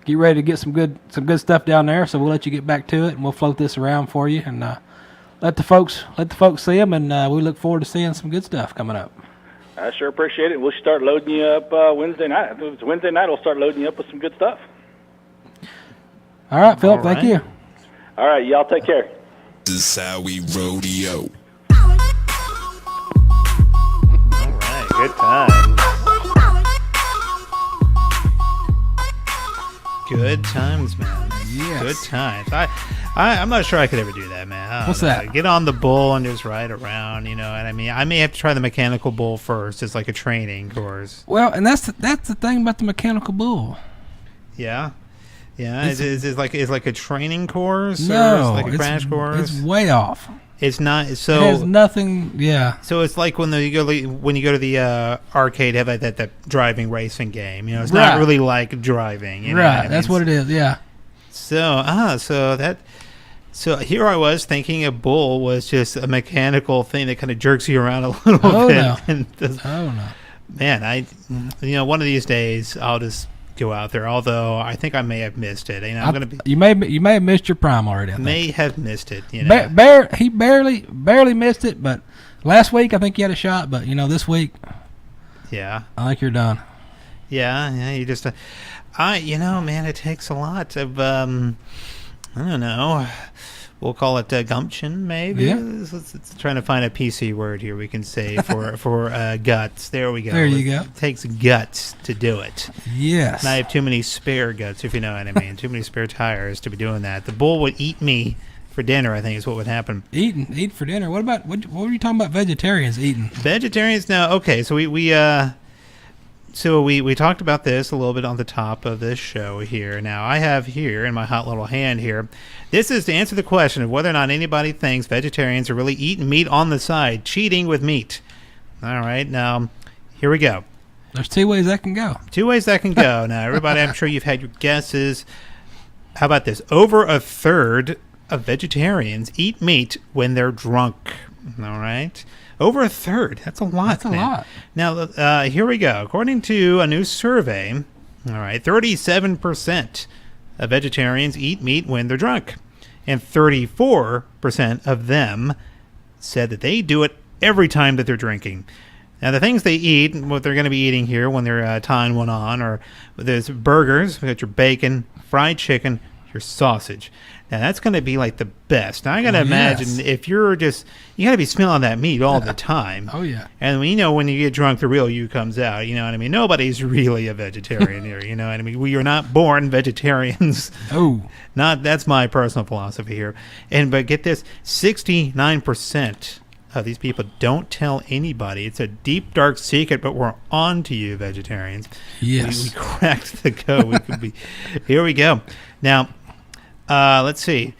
[SPEAKER 5] get ready to get some good stuff down there. So we'll let you get back to it, and we'll float this around for you and let the folks see them. And we look forward to seeing some good stuff coming up.
[SPEAKER 10] I sure appreciate it. We'll start loading you up Wednesday night. If it's Wednesday night, we'll start loading you up with some good stuff.
[SPEAKER 5] All right, Phillip. Thank you.
[SPEAKER 10] All right, y'all take care.
[SPEAKER 11] This is how we rodeo.
[SPEAKER 6] All right, good times. Good times, man.
[SPEAKER 5] Yes.
[SPEAKER 6] Good times. I'm not sure I could ever do that, man. I don't
[SPEAKER 5] What's
[SPEAKER 6] know.
[SPEAKER 5] that?
[SPEAKER 6] Get on the bull and just ride around, you know what I mean? I may have to try the mechanical bull first. It's like a training course.
[SPEAKER 5] Well, and that's the thing about the mechanical bull.
[SPEAKER 6] Yeah. Yeah. Is it like a training course?
[SPEAKER 5] No,
[SPEAKER 6] or is it like a crash course?
[SPEAKER 5] It's way off.
[SPEAKER 6] It's not. So
[SPEAKER 5] It has nothing. Yeah.
[SPEAKER 6] So it's like when you go to the arcade, have like that driving racing game. You know, it's
[SPEAKER 5] Right.
[SPEAKER 6] not really like driving. You know
[SPEAKER 5] Right.
[SPEAKER 6] what I
[SPEAKER 5] That's
[SPEAKER 6] mean?
[SPEAKER 5] what it is. Yeah.
[SPEAKER 6] So here I was thinking a bull was just a mechanical thing that kind of jerks you around a little
[SPEAKER 5] Oh,
[SPEAKER 6] bit.
[SPEAKER 5] no.
[SPEAKER 6] And does-
[SPEAKER 5] Oh no.
[SPEAKER 6] Man, one of these days I'll just go out there. Although I think I may have missed it. You know, I'm gonna be
[SPEAKER 5] You may have missed your prime already. I think.
[SPEAKER 6] may have missed it. You know,
[SPEAKER 5] He barely missed it, but last week I think he had a shot. But this week
[SPEAKER 6] yeah.
[SPEAKER 5] I think you're done.
[SPEAKER 6] Yeah, you just, man, it takes a lot of, I don't know, we'll call it gumption, maybe.
[SPEAKER 5] Yeah.
[SPEAKER 6] Let's trying to find a PC word here we can say for guts. There we go.
[SPEAKER 5] There you go.
[SPEAKER 6] It takes guts to do it.
[SPEAKER 5] Yes.
[SPEAKER 6] And I have too many spare guts, if you know what I mean. Too many spare tires to be doing that. The bull would eat me for dinner, I think, is what would happen.
[SPEAKER 5] Eat for dinner. What were you talking about? Vegetarians eating?
[SPEAKER 6] Vegetarians now. Okay, so we talked about this a little bit on the top of this show here. Now I have here in my hot little hand here. This is to answer the question of whether or not anybody thinks vegetarians are really eating meat on the side, cheating with meat. All right, now here we go.
[SPEAKER 5] There's two ways that can go.
[SPEAKER 6] Two ways that can go. Now everybody, I'm sure you've had your guesses. How about this? Over a third of vegetarians eat meat when they're drunk. All right. Over a third. That's a lot.
[SPEAKER 5] That's a lot.
[SPEAKER 6] Now, here we go. According to a new survey, all right, 37% of vegetarians eat meat when they're drunk. And 34% of them said that they do it every time that they're drinking. Now, the things they eat, what they're going to be eating here when they're tying one on, or there's burgers, we got your bacon, fried chicken, your sausage. Now, that's going to be like the best. Now, I got to imagine if you're just, you got to be smelling that meat all the time.
[SPEAKER 5] Oh, yeah.
[SPEAKER 6] And when you get drunk, the real you comes out. You know what I mean? Nobody's really a vegetarian here. You know what I mean? We are not born vegetarians.
[SPEAKER 5] Oh.
[SPEAKER 6] That's my personal philosophy here. But get this, 69% of these people don't tell anybody. It's a deep, dark secret, but we're on to you, vegetarians.
[SPEAKER 5] Yes.
[SPEAKER 6] We cracked the code. We could be. Here we go. Now, let's see.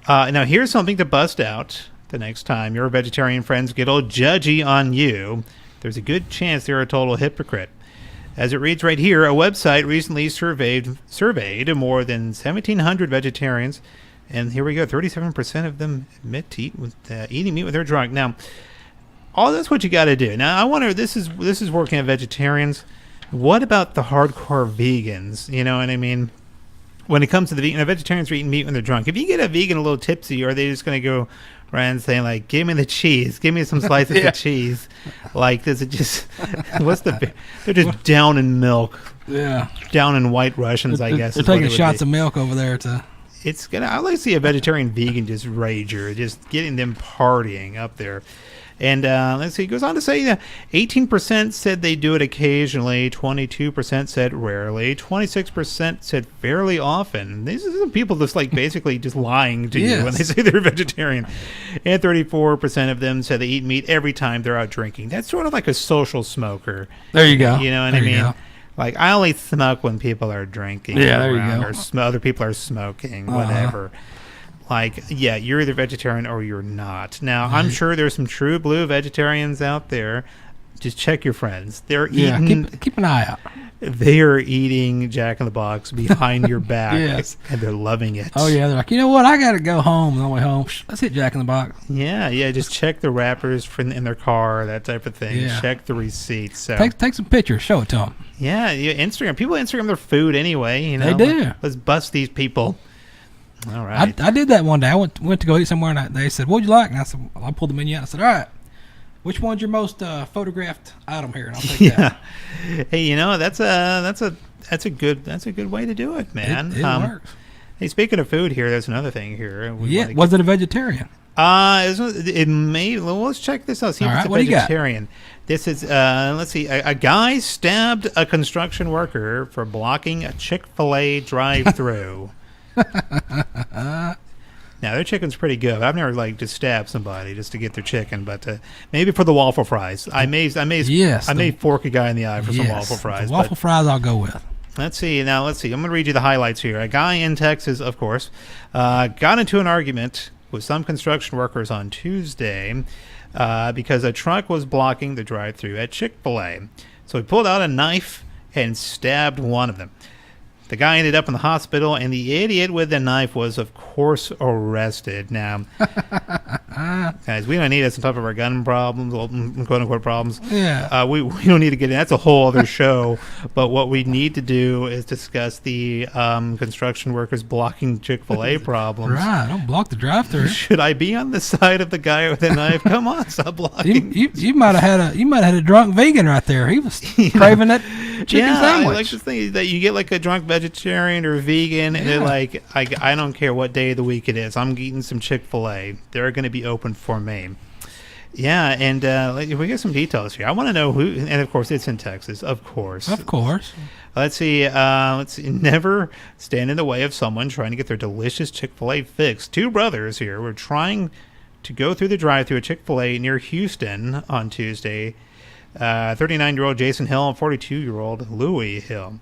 [SPEAKER 6] Now, here's something to bust out the next time your vegetarian friends get all judgy on you. There's a good chance they're a total hypocrite. As it reads right here, a website recently surveyed more than 1,700 vegetarians, and here we go, 37% of them admit to eating meat when they're drunk. Now, that's what you got to do. Now, I wonder, this is working at vegetarians. What about the hardcore vegans? You know what I mean? When it comes to the vegan, vegetarians are eating meat when they're drunk. If you get a vegan a little tipsy, are they just going to go around saying, like, give me the cheese, give me some slices of cheese? Like, does it just, they're just down in milk.
[SPEAKER 5] Yeah.
[SPEAKER 6] Down in White Russians, I guess.
[SPEAKER 5] They're taking shots of milk over there to.
[SPEAKER 6] I like to see a vegetarian vegan just rager, just getting them partying up there. And let's see, it goes on to say that 18% said they do it occasionally, 22% said rarely, 26% said fairly often. These are some people just like basically just lying to you when they say they're vegetarian. And 34% of them said they eat meat every time they're out drinking. That's sort of like a social smoker.
[SPEAKER 5] There you go.
[SPEAKER 6] You know what I mean? Like, I only smoke when people are drinking.
[SPEAKER 5] Yeah, there you
[SPEAKER 6] around
[SPEAKER 5] go.
[SPEAKER 6] Or other people are smoking, whatever. Like, yeah, you're either vegetarian or you're not. Now, I'm sure there's some true blue vegetarians out there. Just check your friends. They're eating.
[SPEAKER 5] Keep an eye out.
[SPEAKER 6] They are eating Jack in the Box behind your back,
[SPEAKER 5] Yes.
[SPEAKER 6] and they're loving it.
[SPEAKER 5] Oh yeah, they're like, you know what? I gotta go home. On the way home, let's hit Jack in the Box.
[SPEAKER 6] Yeah. Just check the wrappers in their car, that type of thing.
[SPEAKER 5] Yeah.
[SPEAKER 6] Check the receipts. So.
[SPEAKER 5] Take some pictures. Show it to them.
[SPEAKER 6] Yeah, Instagram. People Instagram their food anyway. You know,
[SPEAKER 5] They do.
[SPEAKER 6] Let's bust these people. All right.
[SPEAKER 5] I did that one day. I went to go eat somewhere, and they said, "What'd you like?" And I said, well, I pulled the menu out. I said, "All right, which one's your most photographed item here?" And I'll take that.
[SPEAKER 6] Hey, you know, that's a good way to do it, man.
[SPEAKER 5] It works.
[SPEAKER 6] Hey, speaking of food, here, there's another thing here.
[SPEAKER 5] Was it a vegetarian?
[SPEAKER 6] It may. Well, let's check this out. See if
[SPEAKER 5] All
[SPEAKER 6] it's
[SPEAKER 5] right,
[SPEAKER 6] a
[SPEAKER 5] what do you got?
[SPEAKER 6] vegetarian. This is. Let's see. A guy stabbed a construction worker for blocking a ChickFilA drive-through. Now their chicken's pretty good. I've never just stabbed somebody just to get their chicken, but maybe for the waffle fries. I may fork a guy in the eye for some waffle fries.
[SPEAKER 5] The waffle fries I'll go with.
[SPEAKER 6] Let's see. I'm going to read you the highlights here. A guy in Texas, of course, got into an argument with some construction workers on Tuesday because a truck was blocking the drive-thru at Chick-fil-A. So he pulled out a knife and stabbed one of them. The guy ended up in the hospital, and the idiot with the knife was, of course, arrested. Now, guys, we don't need this on top of our gun problems, quote-unquote problems.
[SPEAKER 5] Yeah.
[SPEAKER 6] We don't need to get in. That's a whole other show. But what we need to do is discuss the construction workers blocking Chick-fil-A problems.
[SPEAKER 5] Right. Don't block the drive-thru.
[SPEAKER 6] Should I be on the side of the guy with the knife? Come on, stop blocking.
[SPEAKER 5] You might have had a drunk vegan right there. He was craving that chicken sandwich.
[SPEAKER 6] I like to think that you get like a drunk vegetarian or vegan, and they're like, I don't care what day of the week it is. I'm eating some Chick-fil-A. They're going to be open for me. Yeah, and we get some details here. I want to know who, and of course, it's in Texas. Of course. Let's see. Never stand in the way of someone trying to get their delicious Chick-fil-A fix. Two brothers here were trying to go through the drive-thru at Chick-fil-A near Houston on Tuesday. 39-year-old Jason Hill and 42-year-old Louis Hill.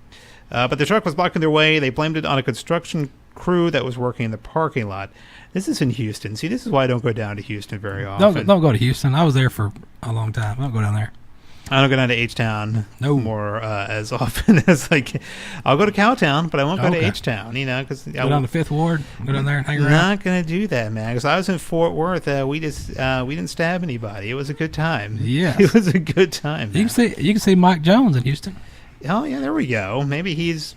[SPEAKER 6] But the truck was blocking their way. They blamed it on a construction crew that was working in the parking lot. This is in Houston. See, this is why I don't go down to Houston very often.
[SPEAKER 5] Don't go to Houston. I was there for a long time. Don't go down there.
[SPEAKER 6] I don't go down to H-Town more as often as I'll go to Cowtown, but I won't go to H-Town, because
[SPEAKER 5] go down to Fifth Ward, go down there and hang around.
[SPEAKER 6] Not gonna do that, man. Because I was in Fort Worth, we didn't stab anybody. It was a good time.
[SPEAKER 5] Yeah,
[SPEAKER 6] it was a good time.
[SPEAKER 5] You can see Mike Jones in Houston.
[SPEAKER 6] Oh yeah, there we go. Maybe he's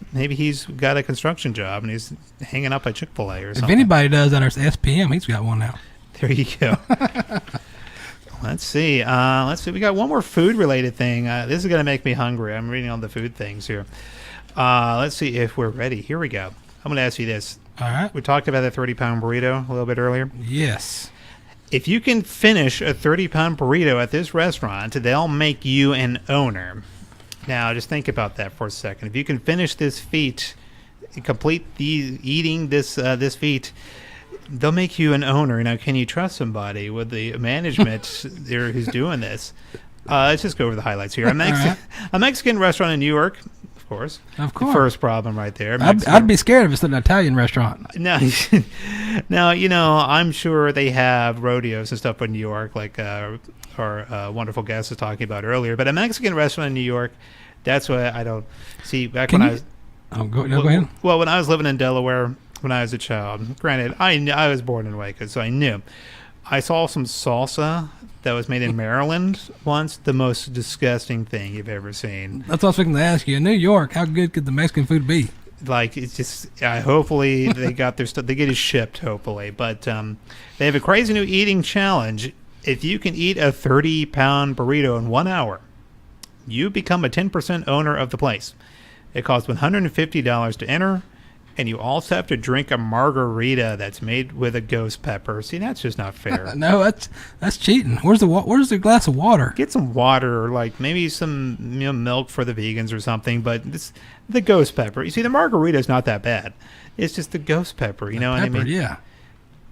[SPEAKER 6] got a construction job and he's hanging up at Chick-fil-A or something.
[SPEAKER 5] If anybody does that, there's SPM. He's got one now.
[SPEAKER 6] There you go. Let's see. We got one more food-related thing. This is going to make me hungry. I'm reading all the food things here. Let's see if we're ready. Here we go. I'm going to ask you this.
[SPEAKER 5] All right.
[SPEAKER 6] We talked about the 30-pound burrito a little bit earlier.
[SPEAKER 5] Yes.
[SPEAKER 6] If you can finish a 30-pound burrito at this restaurant, they'll make you an owner. Now, just think about that for a second. If you can finish this feat, eating this feat, they'll make you an owner. Now, can you trust somebody with the management there who's doing this? Let's just go over the highlights here. A Mexican restaurant in New York, of course.
[SPEAKER 5] Of course.
[SPEAKER 6] The first problem right there.
[SPEAKER 5] I'd be scared if it's an Italian restaurant.
[SPEAKER 6] Now, I'm sure they have rodeos and stuff in New York, like our wonderful guest was talking about earlier. But a Mexican restaurant in New York, that's what I don't see. Go ahead. Well, when I was living in Delaware, when I was a child, granted, I was born in Waco, so I knew. I saw some salsa that was made in Maryland once. The most disgusting thing you've ever seen.
[SPEAKER 5] That's what I was thinking to ask you. In New York, how good could the Mexican food be?
[SPEAKER 6] It's just, hopefully they got their stuff. They get it shipped, hopefully. But they have a crazy new eating challenge. If you can eat a 30-pound burrito in 1 hour, you become a 10% owner of the place. It costs $150 to enter, and you also have to drink a margarita that's made with a ghost pepper. See, that's just not fair.
[SPEAKER 5] No, that's cheating. Where's the glass of water?
[SPEAKER 6] Get some water, or maybe some milk for the vegans or something. But the ghost pepper. You see, the margarita is not that bad. It's just the ghost pepper. You know what I mean?
[SPEAKER 5] Yeah.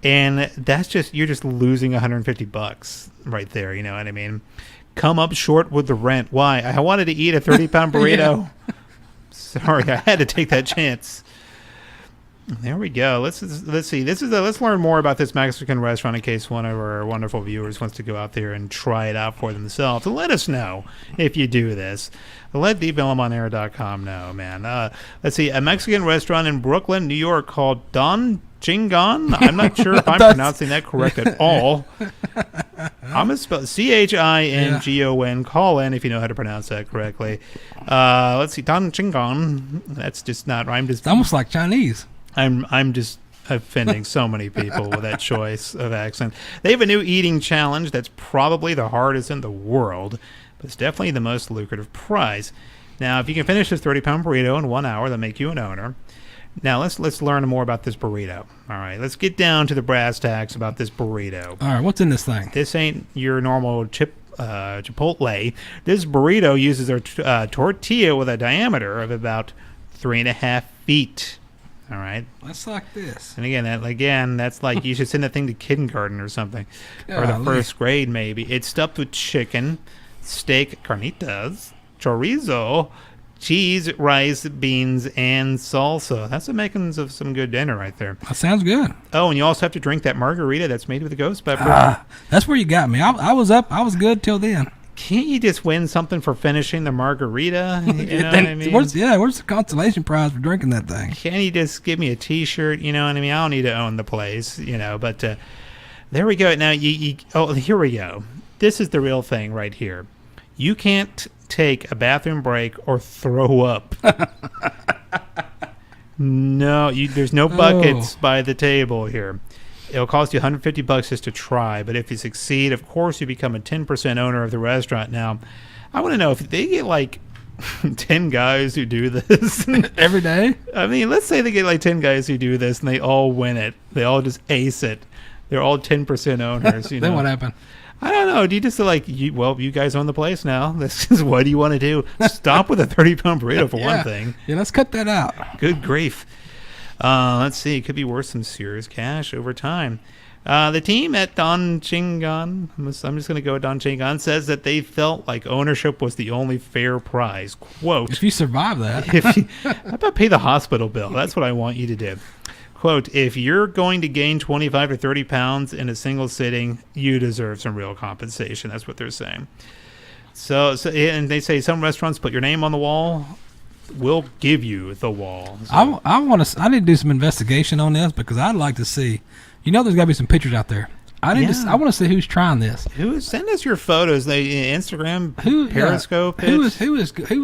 [SPEAKER 6] And you're just losing $150 right there. You know what I mean? Come up short with the rent. Why? I wanted to eat a 30-pound burrito. Sorry, I had to take that chance. There we go. Let's see. Let's learn more about this Mexican restaurant in case one of our wonderful viewers wants to go out there and try it out for themselves. And let us know if you do this. Let dbillimonair.com know, man. Let's see. A Mexican restaurant in Brooklyn, New York called Don Chingon. I'm not sure if I'm pronouncing that correct at all. I'm going to spell Chingon. Call in if you know how to pronounce that correctly. Let's see. Don Chingon. That's just not right.
[SPEAKER 5] It's almost like Chinese.
[SPEAKER 6] I'm just offending so many people with that choice of accent. They have a new eating challenge that's probably the hardest in the world, but it's definitely the most lucrative prize. Now, if you can finish this 30-pound burrito in 1 hour, they'll make you an owner. Now, let's learn more about this burrito. All right, let's get down to the brass tacks about this burrito.
[SPEAKER 5] All right, what's in this thing?
[SPEAKER 6] This ain't your normal Chipotle. This burrito uses a tortilla with a diameter of about 3.5 feet. All right.
[SPEAKER 5] That's like this.
[SPEAKER 6] And again, that's like you should send that thing to kindergarten or something. Or the
[SPEAKER 5] Golly.
[SPEAKER 6] first grade, maybe. It's stuffed with chicken, steak, carnitas, chorizo, cheese, rice, beans, and salsa. That's the makings of some good dinner right there.
[SPEAKER 5] That sounds good.
[SPEAKER 6] Oh, and you also have to drink that margarita that's made with the ghost pepper.
[SPEAKER 5] That's where you got me. I was up. I was good till then.
[SPEAKER 6] Can't you just win something for finishing the margarita? You know what I mean?
[SPEAKER 5] Where's the consolation prize for drinking that thing?
[SPEAKER 6] Can't you just give me a T-shirt? You know what I mean? I don't need to own the place, but there we go. Now, here we go. This is the real thing right here. You can't take a bathroom break or throw up. No, there's no buckets by the table here. It'll cost you $150 just to try, but if you succeed, of course, you become a 10% owner of the restaurant. Now, I want to know if they get like 10 guys who do this
[SPEAKER 5] every day.
[SPEAKER 6] I mean, let's say they get like 10 guys who do this and they all win it. They all just ace it. They're all 10% owners.
[SPEAKER 5] Then what happened?
[SPEAKER 6] I don't know. Do you just you guys own the place now? This is what do you want to do? Stop with a 30-pound burrito for one thing.
[SPEAKER 5] Yeah, let's cut that out.
[SPEAKER 6] Good grief. Let's see. It could be worth some serious cash over time. The team at Don Chingon, I'm just going to go with Don Chingon, says that they felt like ownership was the only fair prize. Quote,
[SPEAKER 5] if you survive that.
[SPEAKER 6] How about pay the hospital bill? That's what I want you to do. Quote, if you're going to gain 25 to 30 pounds in a single sitting, you deserve some real compensation. That's what they're saying. So and they say some restaurants put your name on the wall. We'll give you the wall. So.
[SPEAKER 5] I need to do some investigation on this because I'd like to see. There's got to be some pictures out there. I want to see who's trying this.
[SPEAKER 6] Send us your photos. Instagram, Periscope.
[SPEAKER 5] Who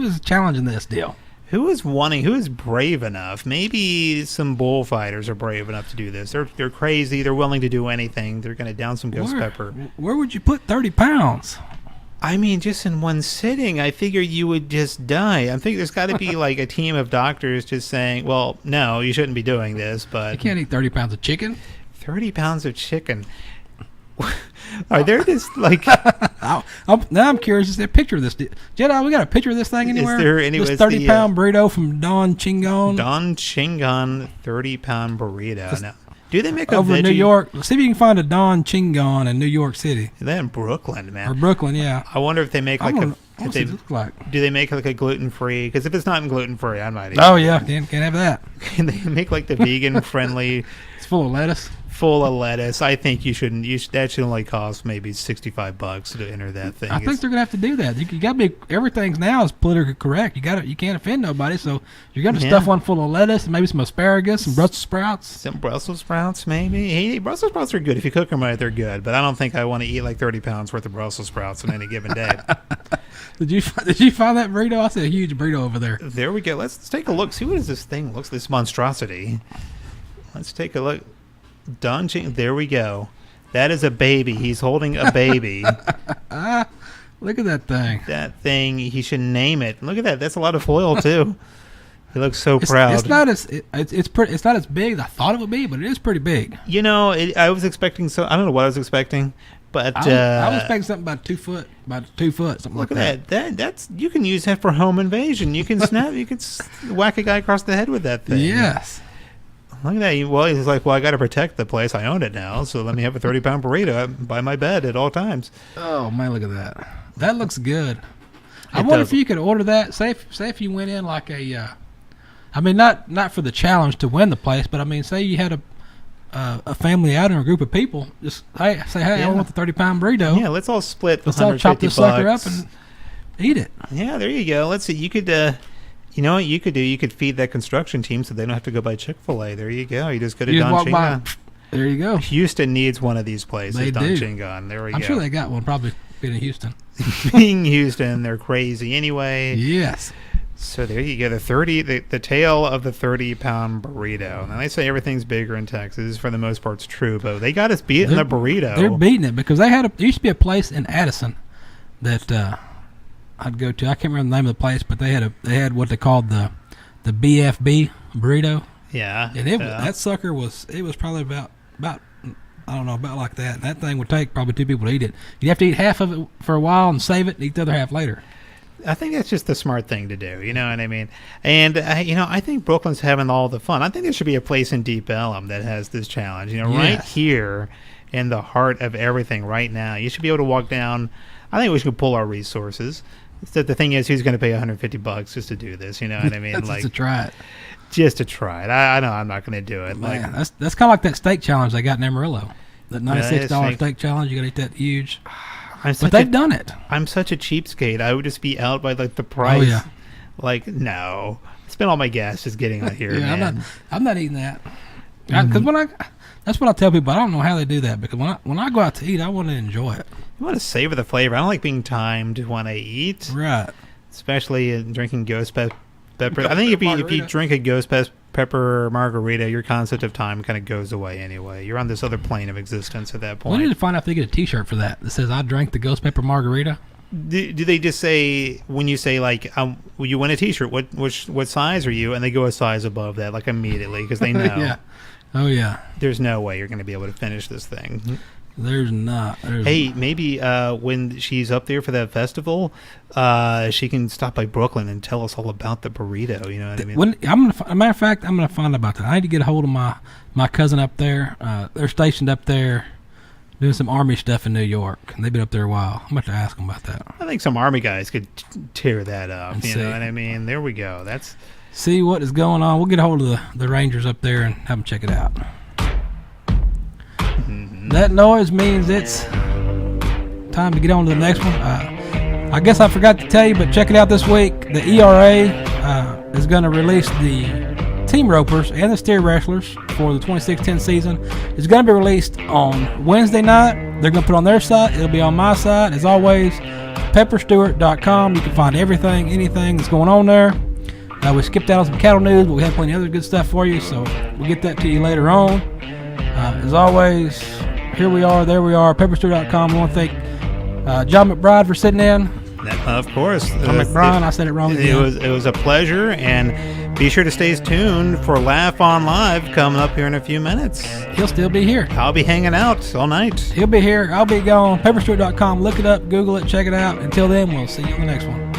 [SPEAKER 5] is challenging this deal?
[SPEAKER 6] Who is brave enough? Maybe some bullfighters are brave enough to do this. They're crazy. They're willing to do anything. They're going to down some ghost pepper.
[SPEAKER 5] Where would you put 30 pounds?
[SPEAKER 6] I mean, just in one sitting, I figure you would just die. I think there's got to be like a team of doctors just saying, well, no, you shouldn't be doing this. But
[SPEAKER 5] you can't eat 30 pounds of chicken.
[SPEAKER 6] 30 pounds of chicken. Are there just like...
[SPEAKER 5] now I'm curious. Is there a picture of this? Jedi, we got a picture of this thing anywhere?
[SPEAKER 6] Is there anyway?
[SPEAKER 5] This 30-pound burrito from Don Chingon.
[SPEAKER 6] Don Chingon 30-pound burrito. Now, do they make
[SPEAKER 5] over in New York? See if you can find a Don Chingon in New York City.
[SPEAKER 6] They're in Brooklyn, man.
[SPEAKER 5] Or Brooklyn, yeah.
[SPEAKER 6] I wonder if they make like do they make like a gluten-free? Because if it's not gluten-free, I might eat
[SPEAKER 5] Oh, yeah. Can't have that.
[SPEAKER 6] Can they make like the vegan-friendly...
[SPEAKER 5] It's full of lettuce.
[SPEAKER 6] Full of lettuce. I think you shouldn't. That should only cost maybe $65 to enter that thing.
[SPEAKER 5] I think they're gonna have to do that. You got to be. Everything's now is politically correct. You can't offend nobody. So you're gonna stuff one full of lettuce and maybe some asparagus, some Brussels sprouts.
[SPEAKER 6] Some Brussels sprouts, maybe. Hey, Brussels sprouts are good if you cook them right. They're good, but I don't think I want to eat like 30 pounds worth of Brussels sprouts on any given day.
[SPEAKER 5] Did you find that burrito? I see a huge burrito over there.
[SPEAKER 6] There we go. Let's take a look. See what is this thing? Looks this monstrosity. Let's take a look. Don Chingon, there we go. That is a baby. He's holding a baby.
[SPEAKER 5] Look at that thing.
[SPEAKER 6] That thing, he should name it. Look at that. That's a lot of foil too. He looks so proud.
[SPEAKER 5] It's not as it's not as big as I thought it would be, but it is pretty big.
[SPEAKER 6] I was expecting I don't know what I was expecting, but
[SPEAKER 5] I was expecting something about 2 foot, something like that.
[SPEAKER 6] Look at that. That's you can use that for home invasion. You can you can whack a guy across the head with that thing.
[SPEAKER 5] Yes.
[SPEAKER 6] Look at that. Well, he's like, I got to protect the place. I own it now, so let me have a 30-pound burrito by my bed at all times.
[SPEAKER 5] Oh, man, look at that. That looks good. I wonder if you could order that. Say if you went in like a, I mean, not for the challenge to win the place, but I mean, say you had a family out or a group of people. Just say, hey, I want the 30-pound burrito.
[SPEAKER 6] Yeah, let's all split.
[SPEAKER 5] Let's all chop this sucker up and eat it.
[SPEAKER 6] Yeah, there you go. Let's see. You could, you know what you could do? You could feed that construction team so they don't have to go buy ChickFilA. There you go. You just go to Don Chingon.
[SPEAKER 5] There you go.
[SPEAKER 6] Houston needs one of these places.
[SPEAKER 5] They
[SPEAKER 6] Don
[SPEAKER 5] do.
[SPEAKER 6] Chingon. There we go.
[SPEAKER 5] I'm sure they got one. Probably being in Houston.
[SPEAKER 6] Being Houston, they're crazy anyway.
[SPEAKER 5] Yes.
[SPEAKER 6] So there you go. The tale of the 30-pound burrito. Now they say everything's bigger in Texas. For the most part, it's true, but they got us beat in the burrito.
[SPEAKER 5] They're beating it because there used to be a place in Addison that I'd go to. I can't remember the name of the place, but they had what they called the BFB Burrito.
[SPEAKER 6] Yeah.
[SPEAKER 5] And that sucker was probably about I don't know, about like that. And that thing would take probably 2 people to eat it. You'd have to eat half of it for a while and save it and eat the other half later.
[SPEAKER 6] I think that's just the smart thing to do. You know what I mean? And, I think Brooklyn's having all the fun. I think there should be a place in Deep Ellum that has this challenge. Right here in the heart of everything right now. You should be able to walk down. I think we should pull our resources. The thing is, who's going to pay $150 just to do this? You know what I mean?
[SPEAKER 5] Just to try it.
[SPEAKER 6] Just to try it. I know I'm not going to do it.
[SPEAKER 5] Man, that's kind of like that steak challenge they got in Amarillo. That $96 steak challenge. You got to eat that huge. But they've done it. I'm
[SPEAKER 6] such a cheapskate. I would just be out by like the price.
[SPEAKER 5] Oh, yeah.
[SPEAKER 6] Like, no. I spent all my gas just getting out here.
[SPEAKER 5] Yeah,
[SPEAKER 6] man.
[SPEAKER 5] I'm not eating that. Because that's what I tell people. I don't know how they do that because when I go out to eat, I want to enjoy it.
[SPEAKER 6] You want to savor the flavor. I don't like being timed when I eat.
[SPEAKER 5] Right.
[SPEAKER 6] Especially in drinking ghost pepper. I think if you drink a ghost pepper margarita, your concept of time kind of goes away anyway. You're on this other plane of existence at that point.
[SPEAKER 5] We need to find out if they get a T-shirt for that says "I drank the ghost pepper margarita."
[SPEAKER 6] Do they just say when you say like will you win a T-shirt? What size are you? And they go a size above that like immediately because they know.
[SPEAKER 5] Yeah. Oh yeah.
[SPEAKER 6] There's no way you're going to be able to finish this thing.
[SPEAKER 5] There's not.
[SPEAKER 6] Hey, maybe when she's up there for that festival, she can stop by Brooklyn and tell us all about the burrito. You know what I mean?
[SPEAKER 5] As a matter of fact, I'm gonna find out about that. I need to get a hold of my cousin up there. They're stationed up there doing some Army stuff in New York, and they've been up there a while. I'm about to ask them about that.
[SPEAKER 6] I think some Army guys could tear that up. You know what I mean? There we go.
[SPEAKER 5] See what is going on. We'll get a hold of the Rangers up there and have them check it out. That noise means it's time to get on to the next one. I guess I forgot to tell you, but check it out this week. The ERA is going to release the team ropers and the steer wrestlers for the 26-10 season. It's going to be released on Wednesday night. They're going to put it on their site. It'll be on my site. As always, pepperstewart.com. You can find anything that's going on there. We skipped out on some cattle news, but we have plenty of other good stuff for you, so we'll get that to you later on. As always, here we are, there we are, pepperstewart.com. I want to thank Jon McBrine for sitting in.
[SPEAKER 6] Of course.
[SPEAKER 5] Jon McBrine, I said it wrong again.
[SPEAKER 6] It was a pleasure, and be sure to stay tuned for Laugh on Live coming up here in a few minutes.
[SPEAKER 5] He'll still be here.
[SPEAKER 6] I'll be hanging out all night.
[SPEAKER 5] He'll be here. I'll be gone. Pepperstewart.com. Look it up, Google it, check it out. Until then, we'll see you on the next one.